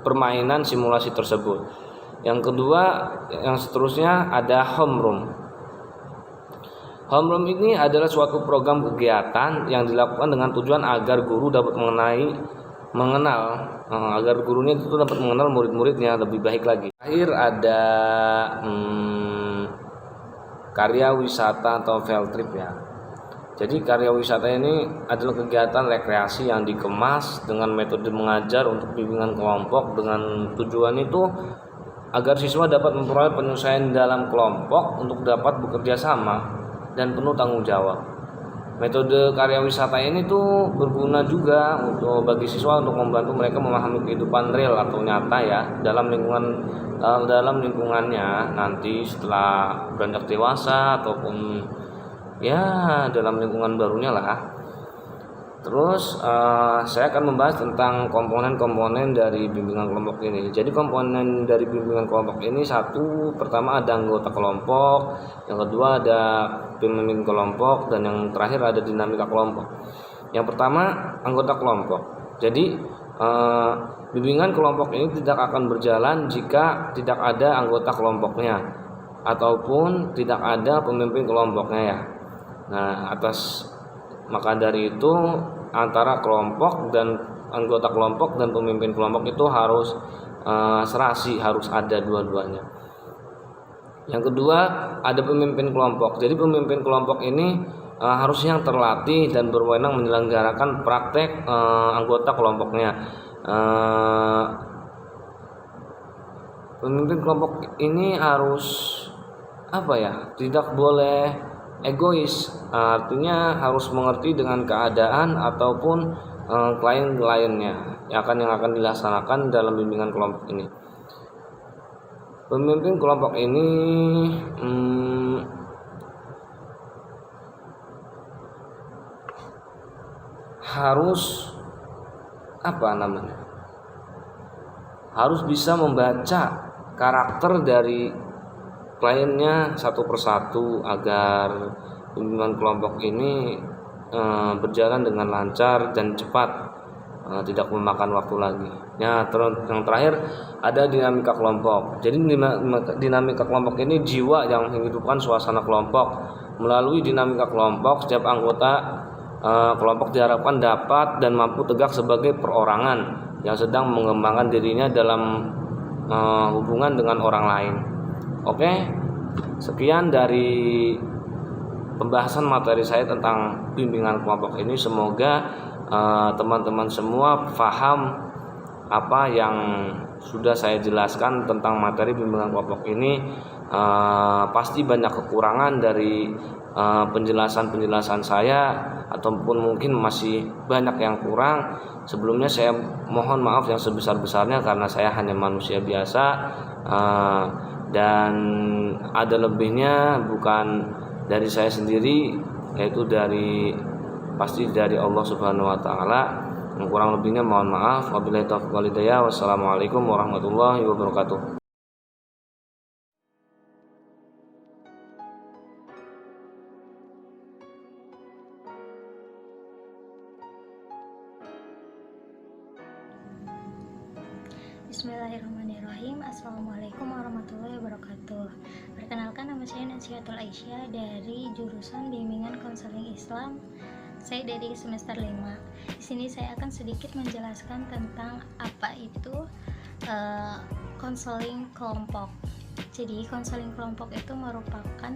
permainan simulasi tersebut. Yang kedua, yang seterusnya ada homeroom. Homeroom ini adalah suatu program kegiatan yang dilakukan dengan tujuan agar guru dapat agar gurunya itu dapat mengenal murid-muridnya lebih baik lagi. Akhir ada karya wisata atau field trip ya. Jadi karya wisata ini adalah kegiatan rekreasi yang dikemas dengan metode mengajar untuk bimbingan kelompok dengan tujuan itu agar siswa dapat memperoleh penyelesaian dalam kelompok untuk dapat bekerja sama dan penuh tanggung jawab. Metode karya wisata ini tuh berguna juga untuk bagi siswa untuk membantu mereka memahami kehidupan real atau nyata ya dalam lingkungannya nanti setelah beranjak dewasa ataupun ya dalam lingkungan barunya lah. Terus saya akan membahas tentang komponen-komponen dari bimbingan kelompok ini. Jadi komponen dari bimbingan kelompok ini pertama ada anggota kelompok, yang kedua ada pemimpin kelompok, dan yang terakhir ada dinamika kelompok. Yang pertama anggota kelompok. Jadi bimbingan kelompok ini tidak akan berjalan jika tidak ada anggota kelompoknya ataupun tidak ada pemimpin kelompoknya ya. Nah, maka dari itu antara kelompok dan anggota kelompok dan pemimpin kelompok itu harus serasi, harus ada dua-duanya. Yang kedua ada pemimpin kelompok. Jadi pemimpin kelompok ini harusnya yang terlatih dan berwenang menyelenggarakan praktek anggota kelompoknya. Pemimpin kelompok ini harus tidak boleh egois, artinya harus mengerti dengan keadaan ataupun klien-kliennya yang akan dilaksanakan dalam bimbingan kelompok ini. Pemimpin kelompok ini harus harus bisa membaca karakter dari kliennya satu persatu agar bimbingan kelompok ini berjalan dengan lancar dan cepat, tidak memakan waktu lagi. Yang terakhir ada dinamika kelompok. Jadi dinamika kelompok ini jiwa yang menghidupkan suasana kelompok. Melalui dinamika kelompok, setiap anggota kelompok diharapkan dapat dan mampu tegak sebagai perorangan yang sedang mengembangkan dirinya dalam hubungan dengan orang lain. Oke, sekian dari pembahasan materi saya tentang bimbingan kelompok ini. Semoga teman-teman semua paham apa yang sudah saya jelaskan tentang materi bimbingan kelompok ini. Pasti banyak kekurangan dari penjelasan saya, ataupun mungkin masih banyak yang kurang. Sebelumnya saya mohon maaf yang sebesar-besarnya karena saya hanya manusia biasa, dan ada lebihnya bukan dari saya sendiri, yaitu pasti dari Allah Subhanahu wa taala. Yang kurang lebihnya mohon maaf. Wabillahi taufiq wal hidayah. Wassalamualaikum warahmatullahi wabarakatuh. Bismillahirrahmanirrahim. Assalamualaikum warahmatullahi wabarakatuh. Perkenalkan, nama saya Nasihatul Aisyah dari jurusan Bimbingan Konseling Islam. Saya dari semester 5. Di sini saya akan sedikit menjelaskan tentang apa itu konseling kelompok. Jadi konseling kelompok itu merupakan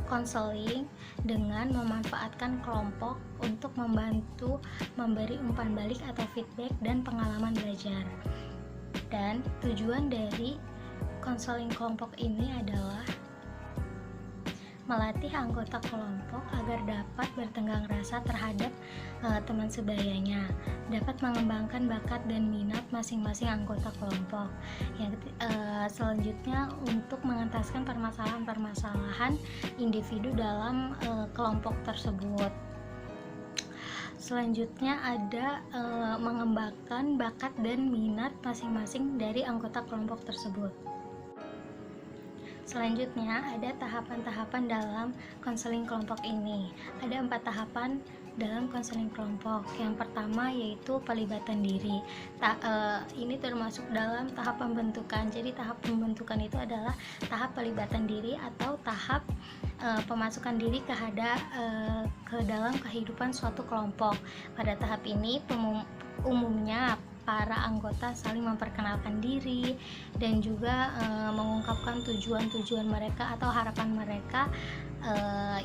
konseling dengan memanfaatkan kelompok untuk membantu memberi umpan balik atau feedback dan pengalaman belajar. Dan tujuan dari konseling kelompok ini adalah melatih anggota kelompok agar dapat bertenggang rasa terhadap teman sebayanya, dapat mengembangkan bakat dan minat masing-masing anggota kelompok. Selanjutnya untuk mengentaskan permasalahan-permasalahan individu dalam kelompok tersebut. Selanjutnya ada mengembangkan bakat dan minat masing-masing dari anggota kelompok tersebut. Selanjutnya ada tahapan-tahapan dalam konseling kelompok ini. Ada 4 tahapan dalam konseling kelompok. Yang pertama yaitu pelibatan diri. Ini termasuk dalam tahap pembentukan. Jadi tahap pembentukan itu adalah tahap pelibatan diri atau tahap pemasukan diri ke dalam kehidupan suatu kelompok. Pada tahap ini umumnya para anggota saling memperkenalkan diri dan juga mengungkapkan tujuan-tujuan mereka atau harapan mereka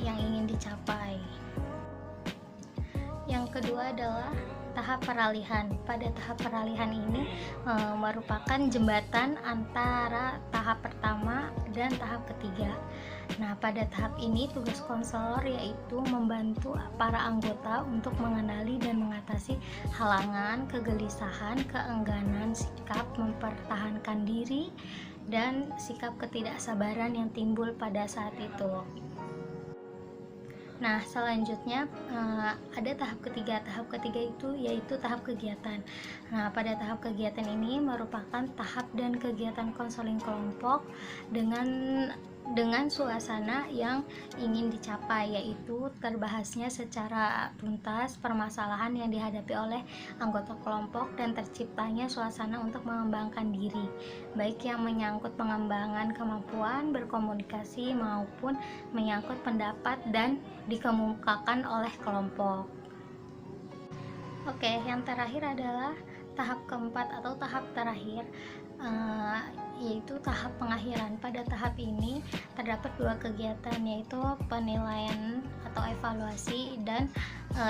yang ingin dicapai. Yang kedua adalah tahap peralihan. Pada tahap peralihan ini merupakan jembatan antara tahap pertama dan tahap ketiga. Nah, pada tahap ini tugas konselor yaitu membantu para anggota untuk mengenali dan mengatasi halangan, kegelisahan, keengganan, sikap mempertahankan diri, dan sikap ketidaksabaran yang timbul pada saat itu. Nah, selanjutnya ada tahap ketiga. Tahap ketiga itu yaitu tahap kegiatan. Nah, pada tahap kegiatan ini merupakan tahap dan kegiatan konseling kelompok dengan suasana yang ingin dicapai, yaitu terbahasnya secara tuntas permasalahan yang dihadapi oleh anggota kelompok dan terciptanya suasana untuk mengembangkan diri, baik yang menyangkut pengembangan kemampuan berkomunikasi maupun menyangkut pendapat dan dikemukakan oleh kelompok. Oke, yang terakhir adalah tahap keempat atau tahap terakhir. eh, yaitu tahap pengakhiran. Pada tahap ini terdapat dua kegiatan, yaitu penilaian atau evaluasi dan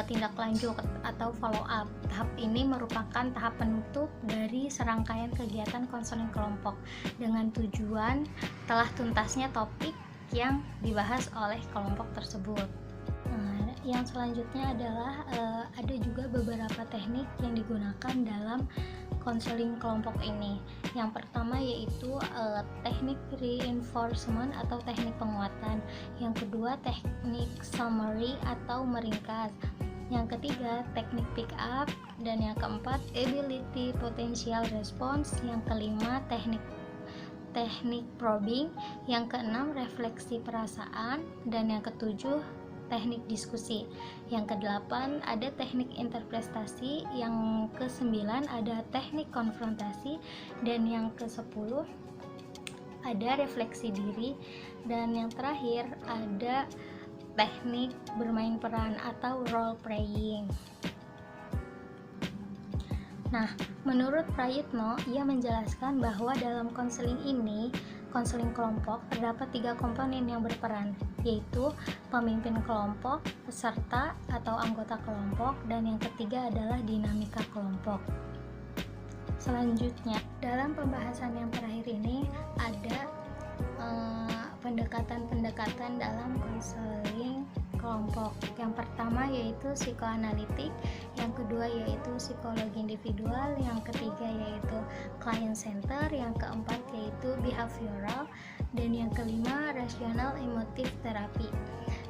tindak lanjut atau follow up. Tahap ini merupakan tahap penutup dari serangkaian kegiatan konseling kelompok dengan tujuan telah tuntasnya topik yang dibahas oleh kelompok tersebut. Yang selanjutnya adalah ada juga beberapa teknik yang digunakan dalam konseling kelompok ini. Yang pertama yaitu teknik reinforcement atau teknik penguatan. Yang kedua teknik summary atau meringkas. Yang ketiga teknik pick up, dan yang keempat ability potential response. Yang kelima teknik probing, yang keenam refleksi perasaan, dan yang ketujuh teknik diskusi. Yang kedelapan ada teknik interpretasi, yang kesembilan ada teknik konfrontasi, dan yang kesepuluh ada refleksi diri, dan yang terakhir ada teknik bermain peran atau role playing. Nah, menurut Prayitno, ia menjelaskan bahwa dalam konseling ini, konseling kelompok, terdapat 3 komponen yang berperan, yaitu pemimpin kelompok, peserta atau anggota kelompok, dan yang ketiga adalah dinamika kelompok. Selanjutnya, dalam pembahasan yang terakhir ini ada pendekatan-pendekatan dalam konseling kelompok. Yang pertama yaitu psikoanalitik, yang kedua yaitu psikologi individual, yang ketiga yaitu client center, yang keempat yaitu behavioral, dan yang kelima rasional emotif terapi.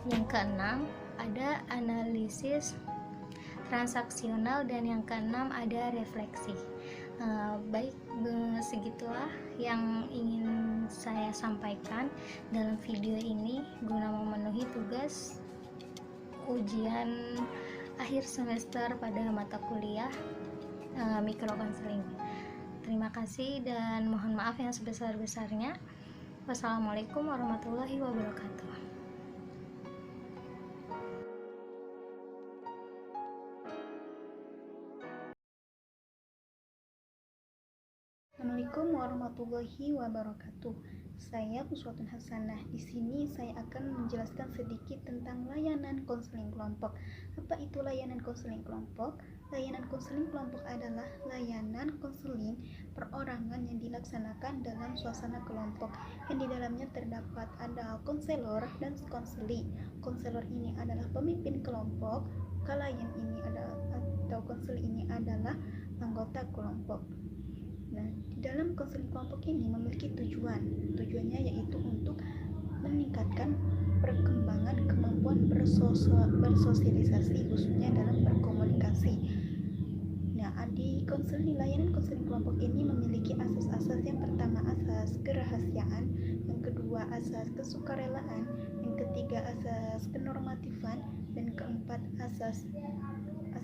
Yang keenam ada analisis transaksional, dan yang keenam ada refleksi. Baik, segitulah yang ingin saya sampaikan dalam video ini guna memenuhi tugas ujian akhir semester pada mata kuliah mikrokonseling. Terima kasih dan mohon maaf yang sebesar-besarnya. Wassalamualaikum warahmatullahi wabarakatuh. Assalamualaikum warahmatullahi wabarakatuh. Saya Uswatun Hasanah. Di sini saya akan menjelaskan sedikit tentang layanan konseling kelompok. Apa itu layanan konseling kelompok? Layanan konseling kelompok adalah layanan konseling perorangan yang dilaksanakan dalam suasana kelompok, yang di dalamnya terdapat ada konselor dan konseli. Konselor ini adalah pemimpin kelompok, klien ini adalah atau konseli ini adalah anggota kelompok. Nah, di dalam konseling kelompok ini memiliki tujuannya yaitu untuk meningkatkan perkembangan kemampuan bersosialisasi, khususnya dalam berkomunikasi. Nah, di layanan konseling kelompok ini memiliki asas-asas. Yang pertama asas kerahasiaan, yang kedua asas kesukarelaan, yang ketiga asas kenormatifan, dan keempat asas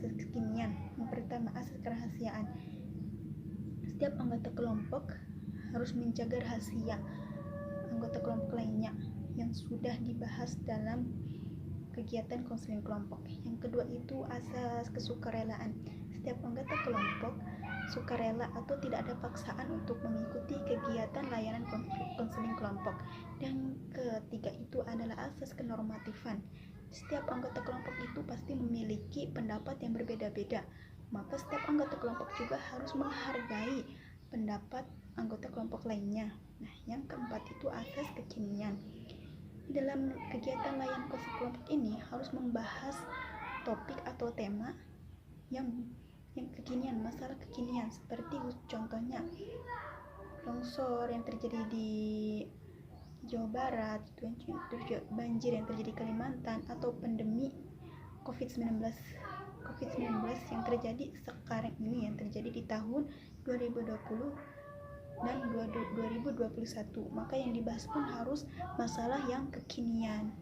kekinian. Yang pertama asas kerahasiaan. Setiap anggota kelompok harus menjaga rahasia anggota kelompok lainnya yang sudah dibahas dalam kegiatan konseling kelompok. Yang kedua itu asas kesukarelaan. Setiap anggota kelompok sukarela atau tidak ada paksaan untuk mengikuti kegiatan layanan konseling kelompok. Dan ketiga itu adalah asas kenormatifan. Setiap anggota kelompok itu pasti memiliki pendapat yang berbeda-beda. Maka setiap anggota kelompok juga harus menghargai pendapat anggota kelompok lainnya. Nah, yang keempat itu asas kekinian. Dalam kegiatan layanan konseling kelompok ini harus membahas topik atau tema yang kekinian, masalah kekinian, seperti contohnya longsor yang terjadi di Jawa Barat, banjir yang terjadi di Kalimantan, atau pandemi COVID-19 yang terjadi sekarang ini, yang terjadi di tahun 2020 dan 2021. Maka yang dibahas pun harus masalah yang kekinian.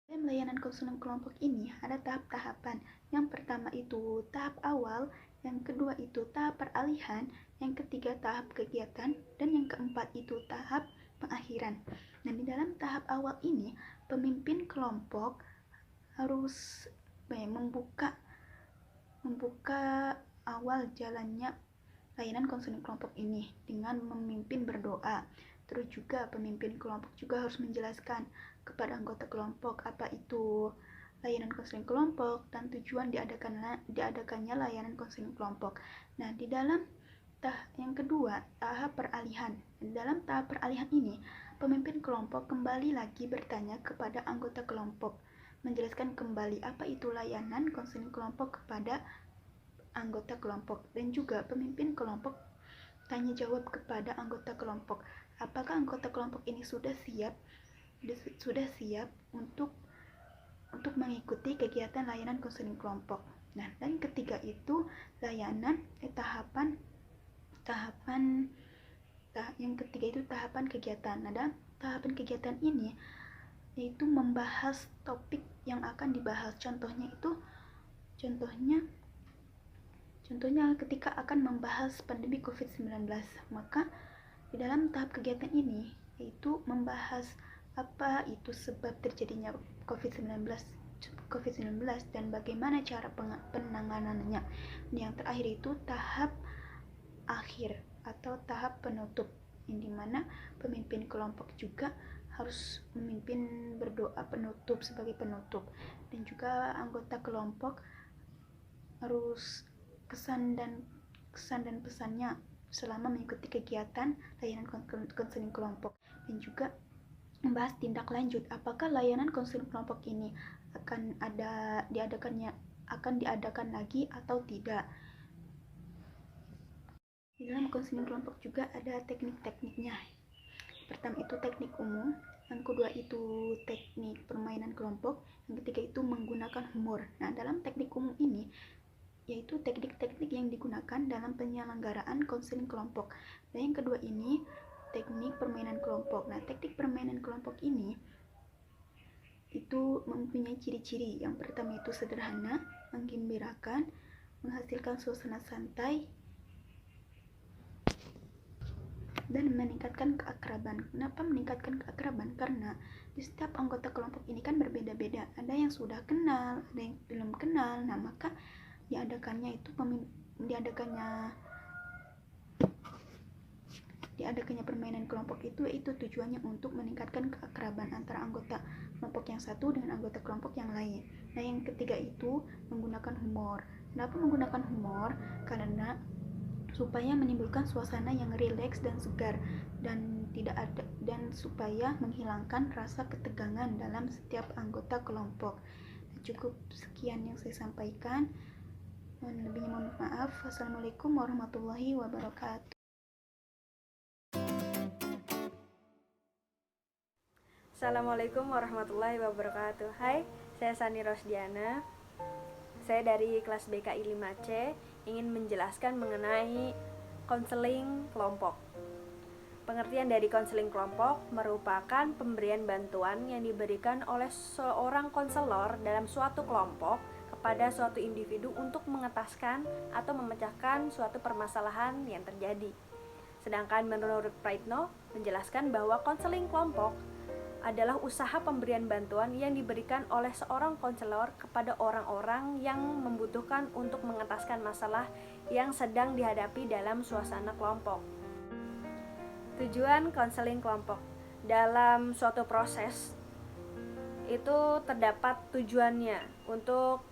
Dalam layanan konseling kelompok ini ada tahap-tahapan. Yang pertama itu tahap awal, yang kedua itu tahap peralihan, yang ketiga tahap kegiatan, dan yang keempat itu tahap pengakhiran. Nah, di dalam tahap awal ini pemimpin kelompok harus membuka awal jalannya layanan konseling kelompok ini dengan memimpin berdoa. Terus juga pemimpin kelompok juga harus menjelaskan kepada anggota kelompok apa itu layanan konseling kelompok dan tujuan diadakannya layanan konseling kelompok. Nah, di dalam yang kedua, tahap peralihan. Dalam tahap peralihan ini, pemimpin kelompok kembali lagi bertanya kepada anggota kelompok, menjelaskan kembali apa itu layanan konseling kelompok kepada anggota kelompok, dan juga pemimpin kelompok tanya jawab kepada anggota kelompok, apakah anggota kelompok ini sudah siap untuk mengikuti kegiatan layanan konseling kelompok. Nah, dan ketiga itu yang ketiga itu tahapan kegiatan. Nah, dalam tahapan kegiatan ini yaitu membahas topik yang akan dibahas. Contohnya ketika akan membahas pandemi COVID-19, maka di dalam tahap kegiatan ini yaitu membahas apa itu sebab terjadinya COVID-19 dan bagaimana cara penanganannya. Yang terakhir itu tahap akhir atau tahap penutup, yang dimana pemimpin kelompok juga harus memimpin berdoa penutup sebagai penutup, dan juga anggota kelompok harus kesan dan pesannya selama mengikuti kegiatan layanan konseling kelompok, dan juga membahas tindak lanjut apakah layanan konseling kelompok ini akan diadakan lagi atau tidak. Di dalam konseling kelompok juga ada teknik-tekniknya. Pertama itu teknik umum, yang kedua itu teknik permainan kelompok, yang ketiga itu menggunakan humor. Nah, dalam teknik umum ini yaitu teknik-teknik yang digunakan dalam penyelenggaraan konseling kelompok. Dan yang kedua ini teknik permainan kelompok. Nah, teknik permainan kelompok ini itu mempunyai ciri-ciri. Yang pertama itu sederhana, menggembirakan, menghasilkan suasana santai, dan meningkatkan keakraban. Kenapa meningkatkan keakraban? Karena di setiap anggota kelompok ini kan berbeda-beda. Ada yang sudah kenal, ada yang belum kenal. Nah, maka diadakannya permainan kelompok itu tujuannya untuk meningkatkan keakraban antara anggota kelompok yang satu dengan anggota kelompok yang lain. Nah, yang ketiga itu menggunakan humor. Kenapa menggunakan humor? Karena supaya menimbulkan suasana yang rileks dan segar, dan supaya menghilangkan rasa ketegangan dalam setiap anggota kelompok. Cukup sekian yang saya sampaikan. Lebihnya mohon maaf. Wassalamualaikum warahmatullahi wabarakatuh. Assalamualaikum warahmatullahi wabarakatuh. Hai, saya Sani Rosdiana. Saya dari kelas BKI 5C ingin menjelaskan mengenai konseling kelompok. Pengertian dari konseling kelompok merupakan pemberian bantuan yang diberikan oleh seorang konselor dalam suatu kelompok kepada suatu individu untuk mengetaskan atau memecahkan suatu permasalahan yang terjadi. Sedangkan menurut Praitno menjelaskan bahwa konseling kelompok adalah usaha pemberian bantuan yang diberikan oleh seorang konselor kepada orang-orang yang membutuhkan untuk mengetaskan masalah yang sedang dihadapi dalam suasana kelompok. Tujuan konseling kelompok dalam suatu proses itu terdapat tujuannya untuk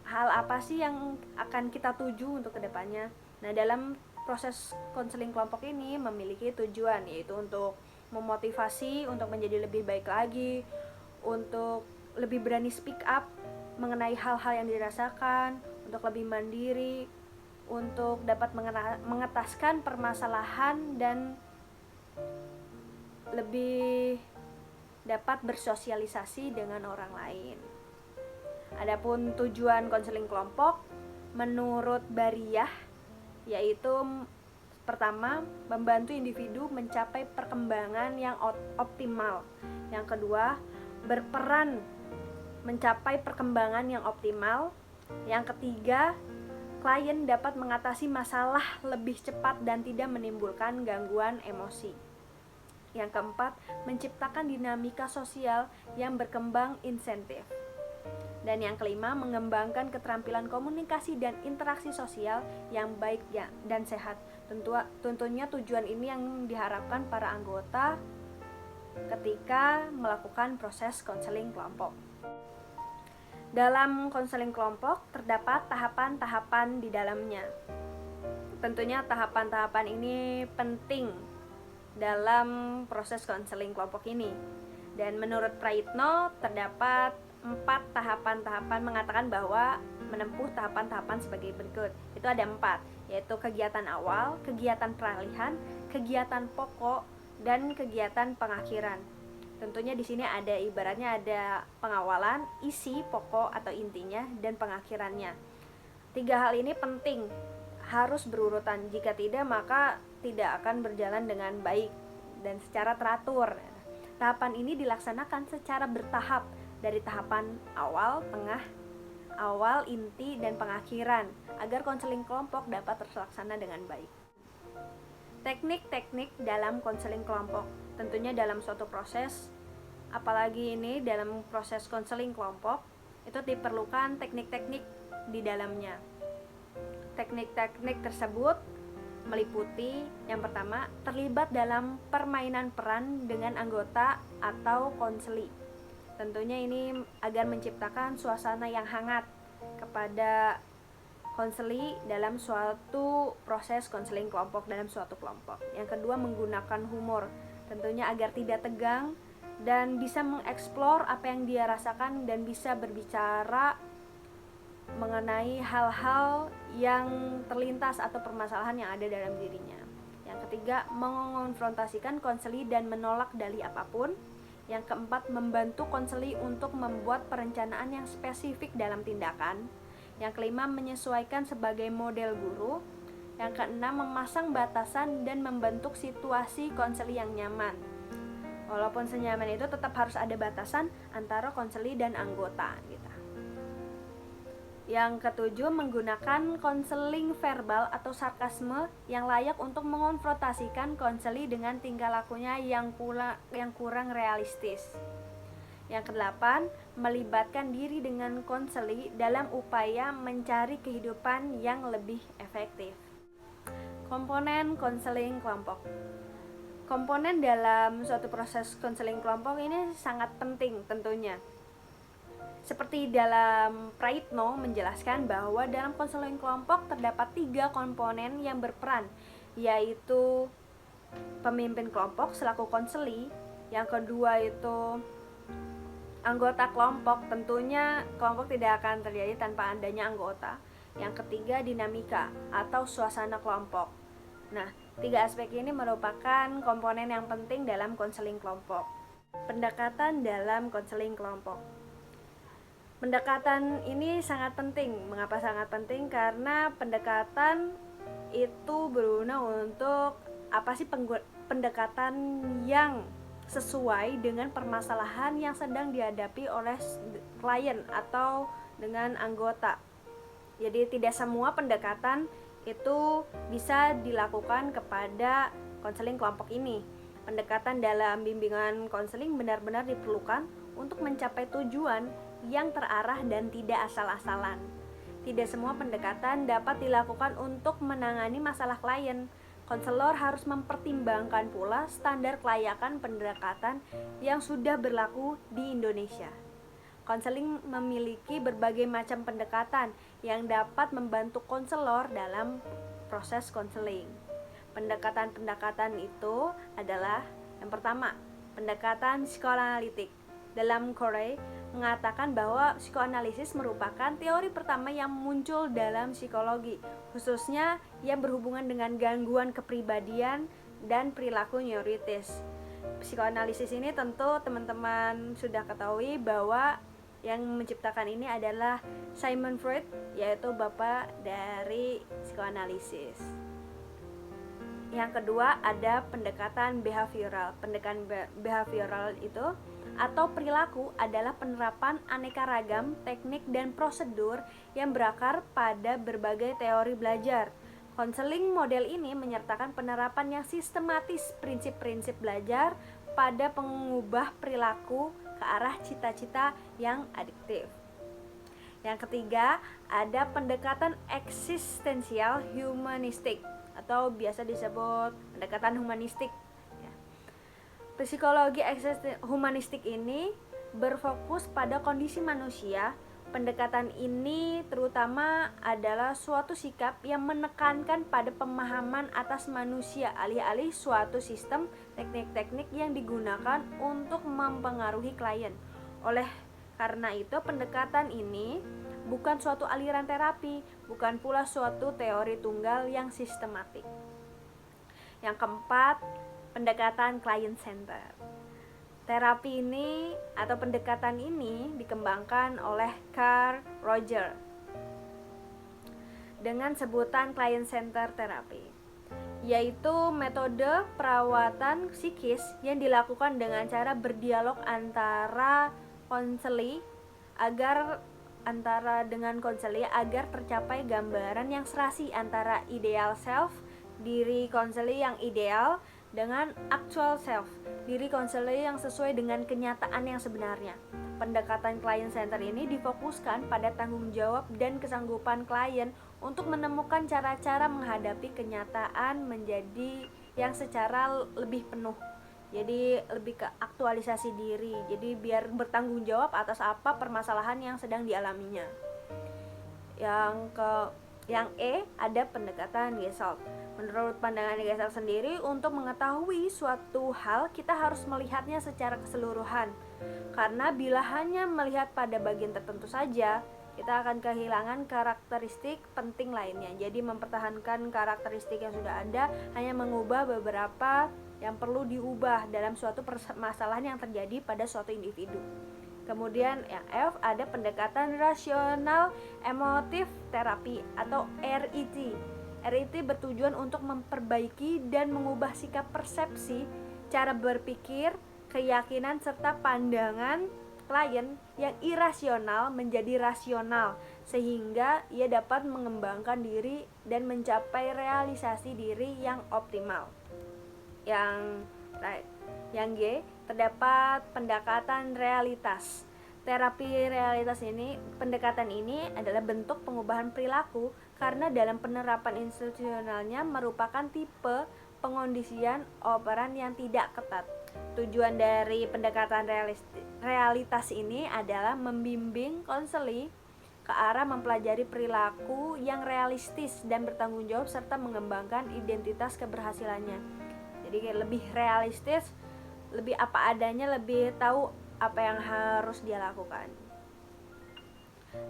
hal apa sih yang akan kita tuju untuk kedepannya. Nah, dalam proses konseling kelompok ini memiliki tujuan, yaitu untuk memotivasi untuk menjadi lebih baik lagi, untuk lebih berani speak up mengenai hal-hal yang dirasakan, untuk lebih mandiri, untuk dapat mengetaskan permasalahan dan lebih dapat bersosialisasi dengan orang lain. Adapun tujuan konseling kelompok menurut Bariyah yaitu pertama, membantu individu mencapai perkembangan yang optimal. Yang kedua, berperan mencapai perkembangan yang optimal. Yang ketiga, klien dapat mengatasi masalah lebih cepat dan tidak menimbulkan gangguan emosi. Yang keempat, menciptakan dinamika sosial yang berkembang insentif. Dan yang kelima, mengembangkan keterampilan komunikasi dan interaksi sosial yang baik dan sehat. Tentunya tujuan ini yang diharapkan para anggota ketika melakukan proses konseling kelompok. Dalam konseling kelompok terdapat tahapan-tahapan di dalamnya. Tentunya tahapan-tahapan ini penting dalam proses konseling kelompok ini. Dan menurut Praitno terdapat 4 tahapan-tahapan, mengatakan bahwa menempuh tahapan-tahapan sebagai berikut. Itu ada 4, yaitu kegiatan awal, kegiatan peralihan, kegiatan pokok, dan kegiatan pengakhiran. Tentunya di sini ada ibaratnya ada pengawalan, isi, pokok atau intinya, dan pengakhirannya. 3 hal ini penting, harus berurutan. Jika tidak, maka tidak akan berjalan dengan baik dan secara teratur. Tahapan ini dilaksanakan secara bertahap, dari tahapan awal, tengah, awal, inti, dan pengakhiran, agar konseling kelompok dapat terlaksana dengan baik. Teknik-teknik dalam konseling kelompok. Tentunya dalam suatu proses, apalagi ini dalam proses konseling kelompok, itu diperlukan teknik-teknik di dalamnya. Teknik-teknik tersebut meliputi yang pertama, terlibat dalam permainan peran dengan anggota atau konseli. Tentunya ini agar menciptakan suasana yang hangat kepada konseli dalam suatu proses konseling kelompok dalam suatu kelompok. Yang kedua, menggunakan humor, tentunya agar tidak tegang dan bisa mengeksplor apa yang dia rasakan dan bisa berbicara mengenai hal-hal yang terlintas atau permasalahan yang ada dalam dirinya. Yang ketiga, mengonfrontasikan konseli dan menolak dalih apapun. Yang keempat, membantu konseli untuk membuat perencanaan yang spesifik dalam tindakan. Yang kelima, menyesuaikan sebagai model guru. Yang keenam, memasang batasan dan membentuk situasi konseli yang nyaman. Walaupun senyaman itu tetap harus ada batasan antara konseli dan anggota gitu. Yang ketujuh, menggunakan konseling verbal atau sarkasme yang layak untuk mengonfrontasikan konseli dengan tingkah lakunya yang kurang realistis. Yang kedelapan, melibatkan diri dengan konseli dalam upaya mencari kehidupan yang lebih efektif. Komponen konseling kelompok. Komponen dalam suatu proses konseling kelompok ini sangat penting tentunya. Seperti dalam Praitno menjelaskan bahwa dalam konseling kelompok terdapat 3 komponen yang berperan, yaitu pemimpin kelompok selaku konseli, yang kedua itu anggota kelompok, tentunya kelompok tidak akan terjadi tanpa adanya anggota. Yang ketiga, dinamika atau suasana kelompok. Nah, 3 aspek ini merupakan komponen yang penting dalam konseling kelompok. Pendekatan dalam konseling kelompok. Pendekatan ini sangat penting. Mengapa sangat penting? Karena pendekatan itu berguna untuk apa sih pendekatan yang sesuai dengan permasalahan yang sedang dihadapi oleh klien atau dengan anggota. Jadi tidak semua pendekatan itu bisa dilakukan kepada konseling kelompok ini. Pendekatan dalam bimbingan konseling benar-benar diperlukan untuk mencapai tujuan yang terarah dan tidak asal-asalan. Tidak semua pendekatan dapat dilakukan untuk menangani masalah klien. Konselor harus mempertimbangkan pula standar kelayakan pendekatan yang sudah berlaku di Indonesia. Konseling memiliki berbagai macam pendekatan yang dapat membantu konselor dalam proses konseling. Pendekatan-pendekatan itu adalah yang pertama, pendekatan psikoanalitik. Dalam Corey mengatakan bahwa psikoanalisis merupakan teori pertama yang muncul dalam psikologi, khususnya yang berhubungan dengan gangguan kepribadian dan perilaku neurotis. Psikoanalisis ini tentu teman-teman sudah ketahui bahwa yang menciptakan ini adalah Sigmund Freud, yaitu bapak dari psikoanalisis. Yang kedua ada pendekatan behavioral. Pendekatan behavioral itu atau perilaku adalah penerapan aneka ragam teknik dan prosedur yang berakar pada berbagai teori belajar. Konseling model ini menyertakan penerapan yang sistematis prinsip-prinsip belajar pada pengubah perilaku ke arah cita-cita yang adiktif. Yang ketiga, ada pendekatan eksistensial humanistik atau biasa disebut pendekatan humanistik. Ya. Psikologi humanistik ini berfokus pada kondisi manusia. Pendekatan ini terutama adalah suatu sikap yang menekankan pada pemahaman atas manusia alih-alih suatu sistem teknik-teknik yang digunakan untuk mempengaruhi klien. Oleh karena itu, pendekatan ini bukan suatu aliran terapi, bukan pula suatu teori tunggal yang sistematik. Yang keempat, pendekatan client center. Terapi ini atau pendekatan ini dikembangkan oleh Carl Rogers dengan sebutan client center terapi, yaitu metode perawatan psikis yang dilakukan dengan cara berdialog antara konseli agar tercapai gambaran yang serasi antara ideal self, diri konseli yang ideal, dengan actual self, diri konseli yang sesuai dengan kenyataan yang sebenarnya. Pendekatan client center ini difokuskan pada tanggung jawab dan kesanggupan klien untuk menemukan cara-cara menghadapi kenyataan menjadi yang secara lebih penuh. Jadi lebih ke aktualisasi diri. Jadi biar bertanggung jawab atas apa permasalahan yang sedang dialaminya. Yang E, ada pendekatan Gestalt. Menurut pandangan Gestalt sendiri, untuk mengetahui suatu hal kita harus melihatnya secara keseluruhan. Karena bila hanya melihat pada bagian tertentu saja, kita akan kehilangan karakteristik penting lainnya. Jadi mempertahankan karakteristik yang sudah ada, hanya mengubah beberapa yang perlu diubah dalam suatu permasalahan yang terjadi pada suatu individu. Kemudian yang F, ada pendekatan rasional emotif terapi atau RET. RET bertujuan untuk memperbaiki dan mengubah sikap persepsi, cara berpikir, keyakinan serta pandangan klien yang irasional menjadi rasional, sehingga ia dapat mengembangkan diri dan mencapai realisasi diri yang optimal. Yang G, terdapat pendekatan realitas. Terapi realitas ini, pendekatan ini adalah bentuk pengubahan perilaku karena dalam penerapan institusionalnya merupakan tipe pengondisian operan yang tidak ketat. Tujuan dari pendekatan realitas ini adalah membimbing konseli ke arah mempelajari perilaku yang realistis dan bertanggung jawab serta mengembangkan identitas keberhasilannya. Jadi lebih realistis, lebih apa adanya, lebih tahu apa yang harus dia lakukan.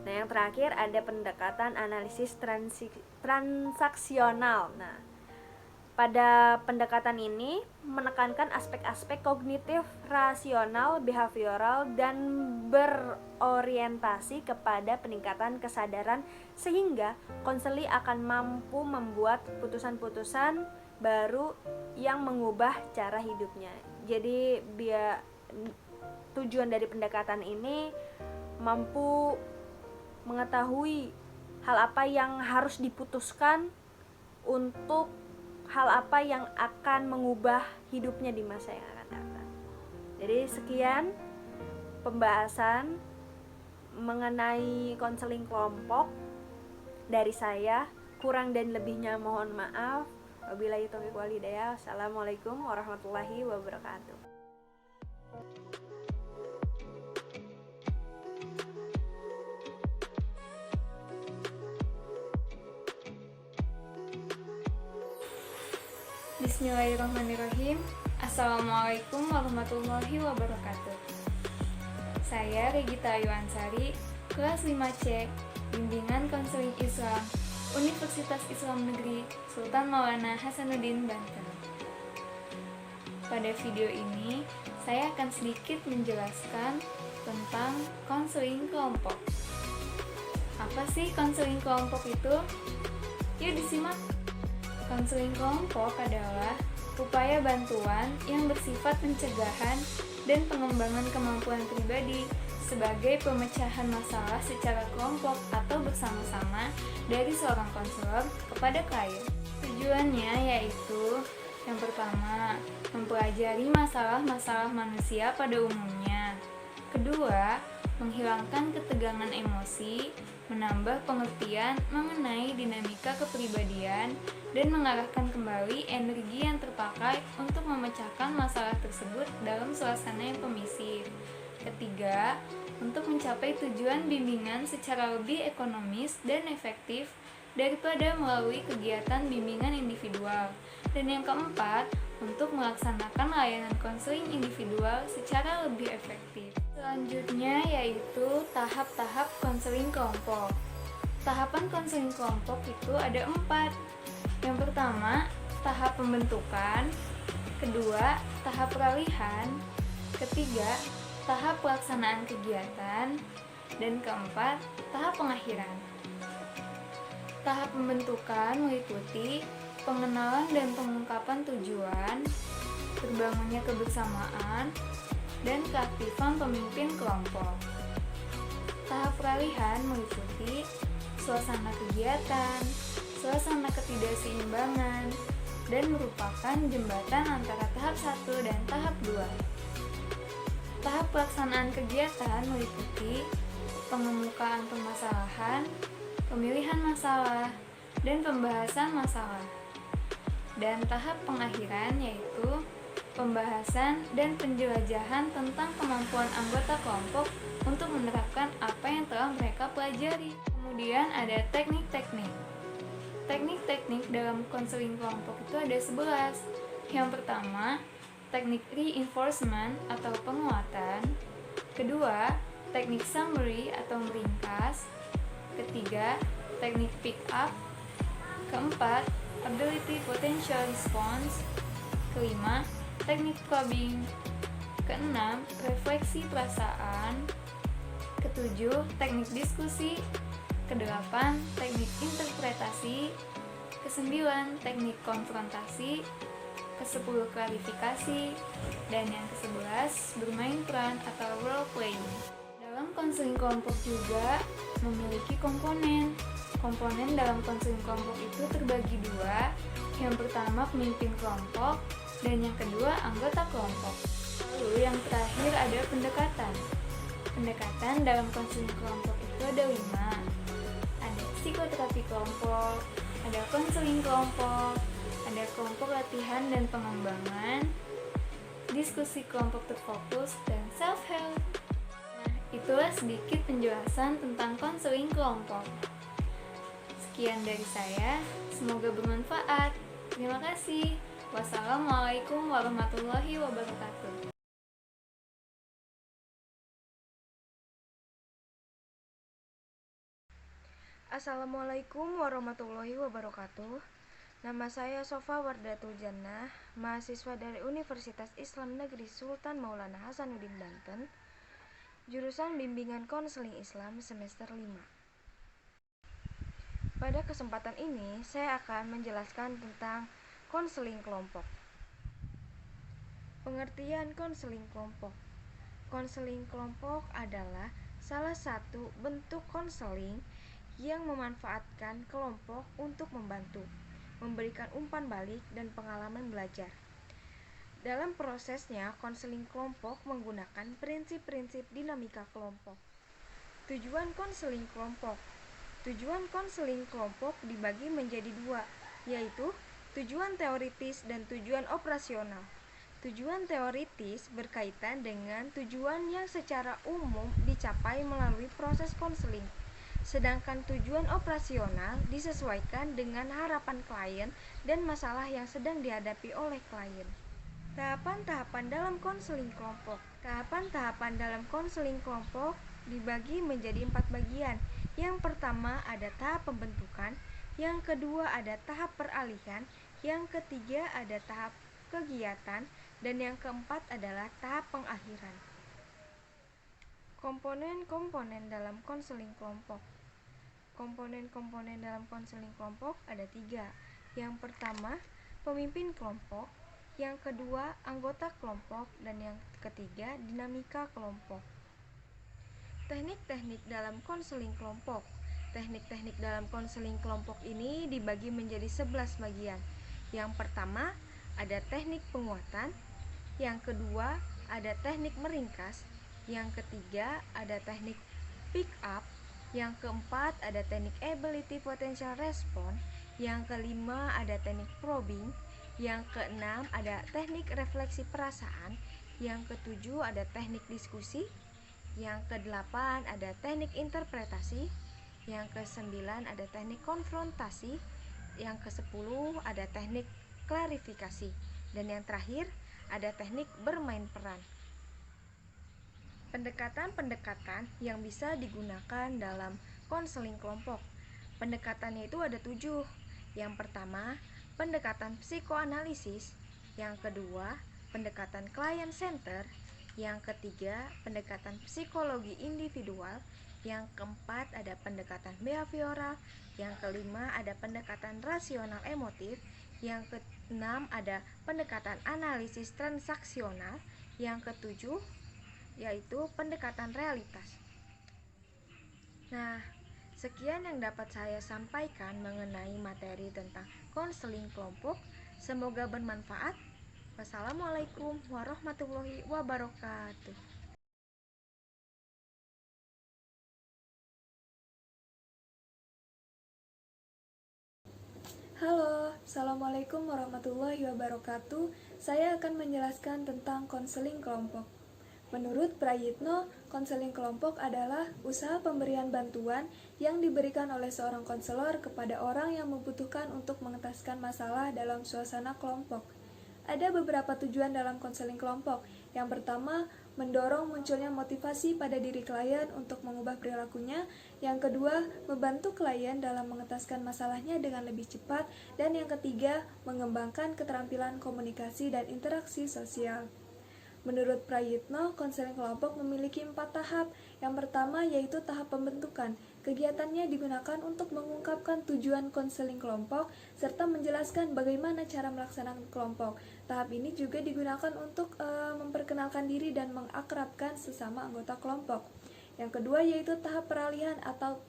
Nah, yang terakhir ada pendekatan analisis transaksional. Nah, pada pendekatan ini menekankan aspek-aspek kognitif, rasional, behavioral, dan berorientasi kepada peningkatan kesadaran sehingga konseli akan mampu membuat putusan-putusan baru yang mengubah cara hidupnya. Jadi tujuan dari pendekatan ini mampu mengetahui hal apa yang harus diputuskan untuk hal apa yang akan mengubah hidupnya di masa yang akan datang. Jadi sekian pembahasan mengenai konseling kelompok dari saya. Kurang dan lebihnya mohon maaf. Wabillahi taufiq wal hidayah. Assalamualaikum warahmatullahi wabarakatuh. Bismillahirrahmanirrahim. Assalamualaikum warahmatullahi wabarakatuh. Saya Regita Ayu Ansari, kelas 5C, Bimbingan Konseling Islam, Universitas Islam Negeri Sultan Maulana Hasanuddin, Banten. Pada video ini, saya akan sedikit menjelaskan tentang konseling kelompok. Apa sih konseling kelompok itu? Yuk disimak. Konseling kelompok adalah upaya bantuan yang bersifat pencegahan dan pengembangan kemampuan pribadi sebagai pemecahan masalah secara kelompok atau bersama-sama dari seorang konselor kepada klien. Tujuannya yaitu yang pertama, mempelajari masalah-masalah manusia pada umumnya. Kedua, menghilangkan ketegangan emosi, menambah pengertian mengenai dinamika kepribadian, dan mengarahkan kembali energi yang terpakai untuk memecahkan masalah tersebut dalam suasana yang permisif. Ketiga, untuk mencapai tujuan bimbingan secara lebih ekonomis dan efektif daripada melalui kegiatan bimbingan individual. Dan yang keempat, untuk melaksanakan layanan konseling individual secara lebih efektif. Selanjutnya yaitu tahap-tahap konseling kelompok. Tahapan konseling kelompok itu ada 4. Yang pertama, tahap pembentukan. Kedua, tahap peralihan. Ketiga, tahap pelaksanaan kegiatan. Dan keempat, tahap pengakhiran. Tahap pembentukan meliputi pengenalan dan pengungkapan tujuan, terbangunnya kebersamaan, dan keaktifan pemimpin kelompok. Tahap peralihan meliputi suasana kegiatan, suasana ketidakseimbangan, dan merupakan jembatan antara tahap 1 dan tahap 2. Tahap pelaksanaan kegiatan meliputi pengemukaan permasalahan, pemilihan masalah, dan pembahasan masalah. Dan tahap pengakhiran yaitu pembahasan dan penjelajahan tentang kemampuan anggota kelompok untuk menerapkan apa yang telah mereka pelajari. Kemudian ada teknik-teknik. Teknik-teknik dalam konseling kelompok itu ada 11. Yang pertama, teknik reinforcement atau penguatan. Kedua, teknik summary atau meringkas. Ketiga, teknik pick up. Keempat, ability potential response. Kelima, teknik probing. Keenam, refleksi perasaan. Ketujuh, teknik diskusi. Kedelapan, teknik interpretasi. Kesembilan, teknik konfrontasi. Kesepuluh, klarifikasi. Dan yang ke-11, bermain peran atau role playing. Dalam konseling kelompok juga memiliki komponen. Komponen dalam konseling kelompok itu terbagi 2. Yang pertama pemimpin kelompok dan yang kedua anggota kelompok. Lalu yang terakhir ada pendekatan. Pendekatan dalam konseling kelompok itu ada 5. Ada psikoterapi kelompok, ada konseling kelompok, ada kelompok latihan dan pengembangan, diskusi kelompok terfokus, dan self-help. Nah, itulah sedikit penjelasan tentang konseling kelompok. Sekian dari saya, semoga bermanfaat. Terima kasih. Wassalamualaikum warahmatullahi wabarakatuh. Assalamualaikum warahmatullahi wabarakatuh. Nama saya Sofa Wardatul Jannah, mahasiswa dari Universitas Islam Negeri Sultan Maulana Hasanuddin Banten, jurusan Bimbingan Konseling Islam semester 5. Pada kesempatan ini, saya akan menjelaskan tentang konseling kelompok. Pengertian konseling kelompok. Konseling kelompok adalah salah satu bentuk konseling yang memanfaatkan kelompok untuk membantu, memberikan umpan balik dan pengalaman belajar. Dalam prosesnya, konseling kelompok menggunakan prinsip-prinsip dinamika kelompok. Tujuan konseling kelompok. Tujuan konseling kelompok dibagi menjadi 2, yaitu tujuan teoritis dan tujuan operasional. Tujuan teoritis berkaitan dengan tujuan yang secara umum dicapai melalui proses konseling, sedangkan tujuan operasional disesuaikan dengan harapan klien dan masalah yang sedang dihadapi oleh klien. Tahapan-tahapan dalam konseling kelompok. Tahapan-tahapan dalam konseling kelompok dibagi menjadi 4 bagian. Yang pertama ada tahap pembentukan, yang kedua ada tahap peralihan, yang ketiga ada tahap kegiatan, dan yang keempat adalah tahap pengakhiran. Komponen-komponen dalam konseling kelompok. Komponen-komponen dalam konseling kelompok ada 3. Yang pertama, pemimpin kelompok, yang kedua, anggota kelompok, dan yang ketiga, dinamika kelompok. Teknik-teknik dalam konseling kelompok. Teknik-teknik dalam konseling kelompok ini dibagi menjadi 11 bagian. Yang pertama, ada teknik penguatan, yang kedua, ada teknik meringkas, Yang ketiga ada teknik pick up. Yang keempat ada teknik ability potential response. Yang kelima ada teknik probing. Yang keenam ada teknik refleksi perasaan. Yang ketujuh ada teknik diskusi. Yang kedelapan ada teknik interpretasi. Yang kesembilan ada teknik konfrontasi. Yang kesepuluh ada teknik klarifikasi. Dan yang terakhir ada teknik bermain peran. Pendekatan-pendekatan yang bisa digunakan dalam konseling kelompok. Pendekatannya itu ada 7. Yang pertama, pendekatan psikoanalisis. Yang kedua, pendekatan client center. Yang ketiga, pendekatan psikologi individual. Yang keempat, ada pendekatan behavioral. Yang kelima, ada pendekatan rasional emotif. Yang keenam, ada pendekatan analisis transaksional. Yang ketujuh, yaitu pendekatan realitas. Nah, sekian yang dapat saya sampaikan mengenai materi tentang konseling kelompok. Semoga bermanfaat. Wassalamualaikum warahmatullahi wabarakatuh. Halo, Assalamualaikum warahmatullahi wabarakatuh. Saya akan menjelaskan tentang konseling kelompok. Menurut Prayitno, konseling kelompok adalah usaha pemberian bantuan yang diberikan oleh seorang konselor kepada orang yang membutuhkan untuk mengentaskan masalah dalam suasana kelompok. Ada beberapa tujuan dalam konseling kelompok. Yang pertama, mendorong munculnya motivasi pada diri klien untuk mengubah perilakunya. Yang kedua, membantu klien dalam mengentaskan masalahnya dengan lebih cepat. Dan yang ketiga, mengembangkan keterampilan komunikasi dan interaksi sosial. Menurut Prayitno, konseling kelompok memiliki 4 tahap. Yang pertama yaitu tahap pembentukan. Kegiatannya digunakan untuk mengungkapkan tujuan konseling kelompok serta menjelaskan bagaimana cara melaksanakan kelompok. Tahap ini juga digunakan untuk memperkenalkan diri dan mengakrabkan sesama anggota kelompok. Yang kedua yaitu tahap peralihan atau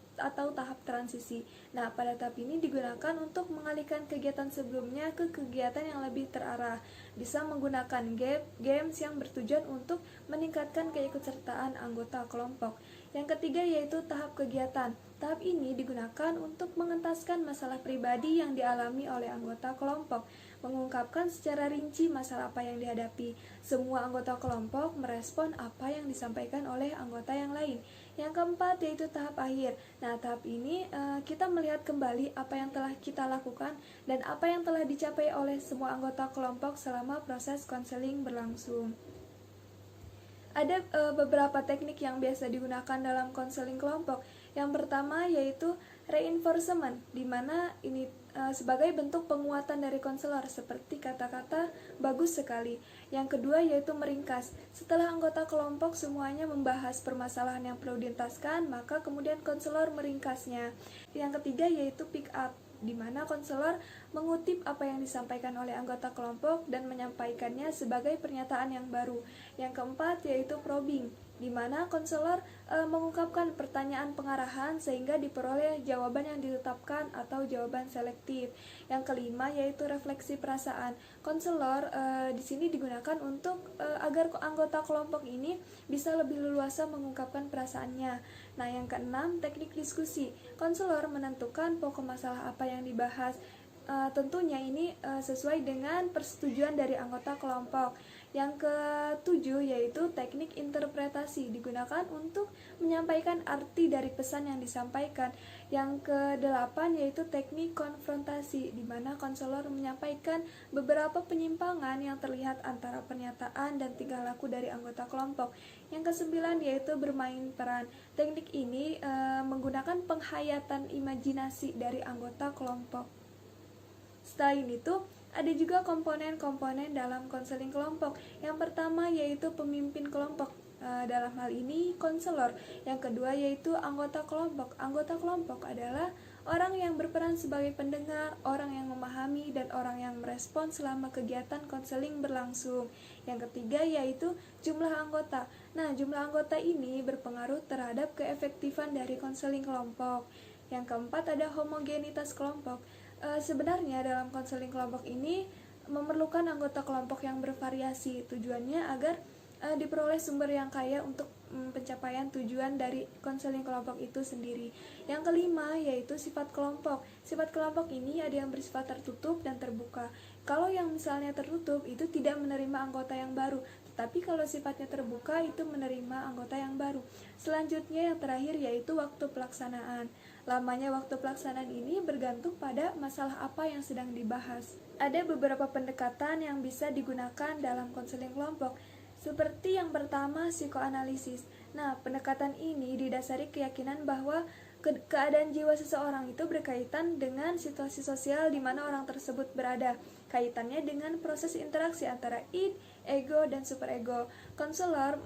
tahap transisi. Nah, pada tahap ini digunakan untuk mengalihkan kegiatan sebelumnya ke kegiatan yang lebih terarah. Bisa menggunakan games yang bertujuan untuk meningkatkan keikutsertaan anggota kelompok. Yang ketiga yaitu tahap kegiatan. Tahap ini digunakan untuk mengentaskan masalah pribadi yang dialami oleh anggota kelompok, mengungkapkan secara rinci masalah apa yang dihadapi. Semua anggota kelompok merespon apa yang disampaikan oleh anggota yang lain. Yang keempat yaitu tahap akhir. Nah, tahap ini kita melihat kembali apa yang telah kita lakukan dan apa yang telah dicapai oleh semua anggota kelompok selama proses konseling berlangsung. Ada beberapa teknik yang biasa digunakan dalam konseling kelompok. Yang pertama yaitu reinforcement, di mana ini sebagai bentuk penguatan dari konselor seperti kata-kata bagus sekali. Yang kedua yaitu meringkas. Setelah anggota kelompok semuanya membahas permasalahan yang perlu dituntaskan, maka kemudian konselor meringkasnya. Yang ketiga yaitu pick up, di mana konselor mengutip apa yang disampaikan oleh anggota kelompok dan menyampaikannya sebagai pernyataan yang baru. Yang keempat yaitu probing, di mana konselor mengungkapkan pertanyaan pengarahan sehingga diperoleh jawaban yang ditetapkan atau jawaban selektif. Yang kelima yaitu refleksi perasaan. Konselor di sini digunakan untuk agar anggota kelompok ini bisa lebih leluasa mengungkapkan perasaannya. Nah, yang keenam teknik diskusi. Konselor menentukan pokok masalah apa yang dibahas. Tentunya ini sesuai dengan persetujuan dari anggota kelompok. Yang ketujuh yaitu teknik interpretasi, digunakan untuk menyampaikan arti dari pesan yang disampaikan. Yang kedelapan yaitu teknik konfrontasi, di mana konselor menyampaikan beberapa penyimpangan yang terlihat antara pernyataan dan tingkah laku dari anggota kelompok. Yang kesembilan yaitu bermain peran. Teknik ini menggunakan penghayatan imajinasi dari anggota kelompok. Selain itu, ada juga komponen-komponen dalam konseling kelompok. Yang pertama yaitu pemimpin kelompok. Dalam hal ini konselor. Yang kedua yaitu anggota kelompok. Anggota kelompok adalah orang yang berperan sebagai pendengar, orang yang memahami, dan orang yang merespon selama kegiatan konseling berlangsung. Yang ketiga yaitu jumlah anggota. Nah, jumlah anggota ini berpengaruh terhadap keefektifan dari konseling kelompok. Yang keempat ada homogenitas kelompok. Sebenarnya dalam konseling kelompok ini memerlukan anggota kelompok yang bervariasi. Tujuannya agar diperoleh sumber yang kaya untuk pencapaian tujuan dari konseling kelompok itu sendiri. Yang kelima yaitu sifat kelompok. Sifat kelompok ini ada yang bersifat tertutup dan terbuka. Kalau yang misalnya tertutup itu tidak menerima anggota yang baru, tetapi kalau sifatnya terbuka itu menerima anggota yang baru. Selanjutnya yang terakhir yaitu waktu pelaksanaan. Lamanya waktu pelaksanaan ini bergantung pada masalah apa yang sedang dibahas. Ada beberapa pendekatan yang bisa digunakan dalam konseling kelompok. Seperti yang pertama, psikoanalisis. Nah, pendekatan ini didasari keyakinan bahwa keadaan jiwa seseorang itu berkaitan dengan situasi sosial di mana orang tersebut berada. Kaitannya dengan proses interaksi antara id, ego, dan superego. Konselor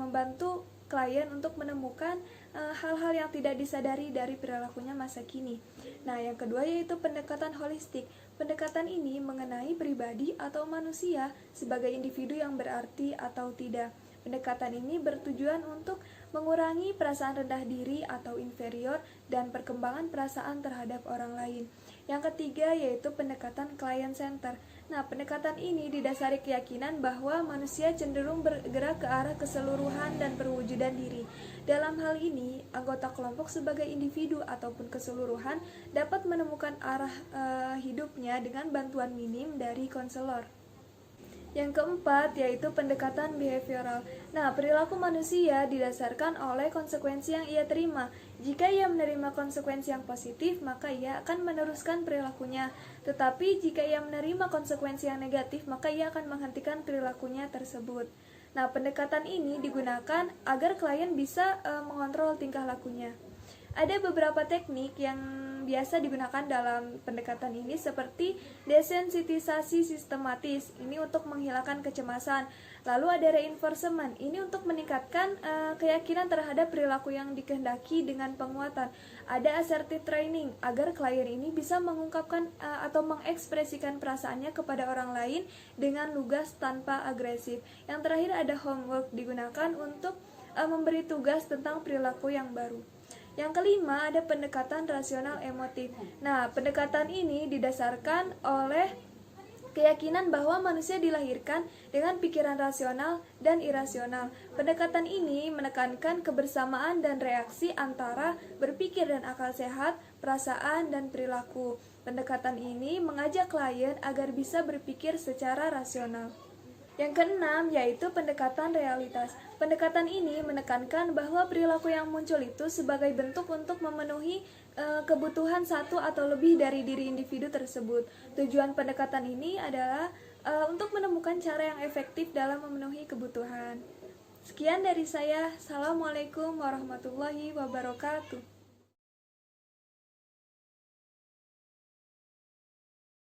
membantu klien untuk menemukan hal-hal yang tidak disadari dari perilakunya masa kini. Nah, yang kedua yaitu pendekatan holistik. Pendekatan ini mengenai pribadi atau manusia sebagai individu yang berarti atau tidak. Pendekatan ini bertujuan untuk mengurangi perasaan rendah diri atau inferior dan perkembangan perasaan terhadap orang lain. Yang ketiga yaitu pendekatan client center. Nah, pendekatan ini didasari keyakinan bahwa manusia cenderung bergerak ke arah keseluruhan dan perwujudan diri. Dalam hal ini, anggota kelompok sebagai individu ataupun keseluruhan dapat menemukan arah hidupnya dengan bantuan minim dari konselor. Yang keempat yaitu pendekatan behavioral. Nah, perilaku manusia didasarkan oleh konsekuensi yang ia terima. Jika ia menerima konsekuensi yang positif, maka ia akan meneruskan perilakunya. Tetapi jika ia menerima konsekuensi yang negatif, maka ia akan menghentikan perilakunya tersebut. Nah, pendekatan ini digunakan agar klien bisa mengontrol tingkah lakunya. Ada beberapa teknik yang biasa digunakan dalam pendekatan ini seperti desensitisasi sistematis, ini untuk menghilangkan kecemasan. Lalu ada reinforcement, ini untuk meningkatkan keyakinan terhadap perilaku yang dikehendaki dengan penguatan. Ada assertive training, agar klien ini bisa mengungkapkan atau mengekspresikan perasaannya kepada orang lain dengan lugas tanpa agresif. Yang terakhir ada homework, digunakan untuk memberi tugas tentang perilaku yang baru. Yang kelima ada pendekatan rasional emotif. Nah, pendekatan ini didasarkan oleh keyakinan bahwa manusia dilahirkan dengan pikiran rasional dan irasional. Pendekatan ini menekankan kebersamaan dan reaksi antara berpikir dan akal sehat, perasaan, dan perilaku. Pendekatan ini mengajak klien agar bisa berpikir secara rasional. Yang keenam yaitu pendekatan realitas. Pendekatan ini menekankan bahwa perilaku yang muncul itu sebagai bentuk untuk memenuhi kebutuhan satu atau lebih dari diri individu tersebut. Tujuan pendekatan ini adalah untuk menemukan cara yang efektif dalam memenuhi kebutuhan. Sekian dari saya. Assalamualaikum warahmatullahi wabarakatuh.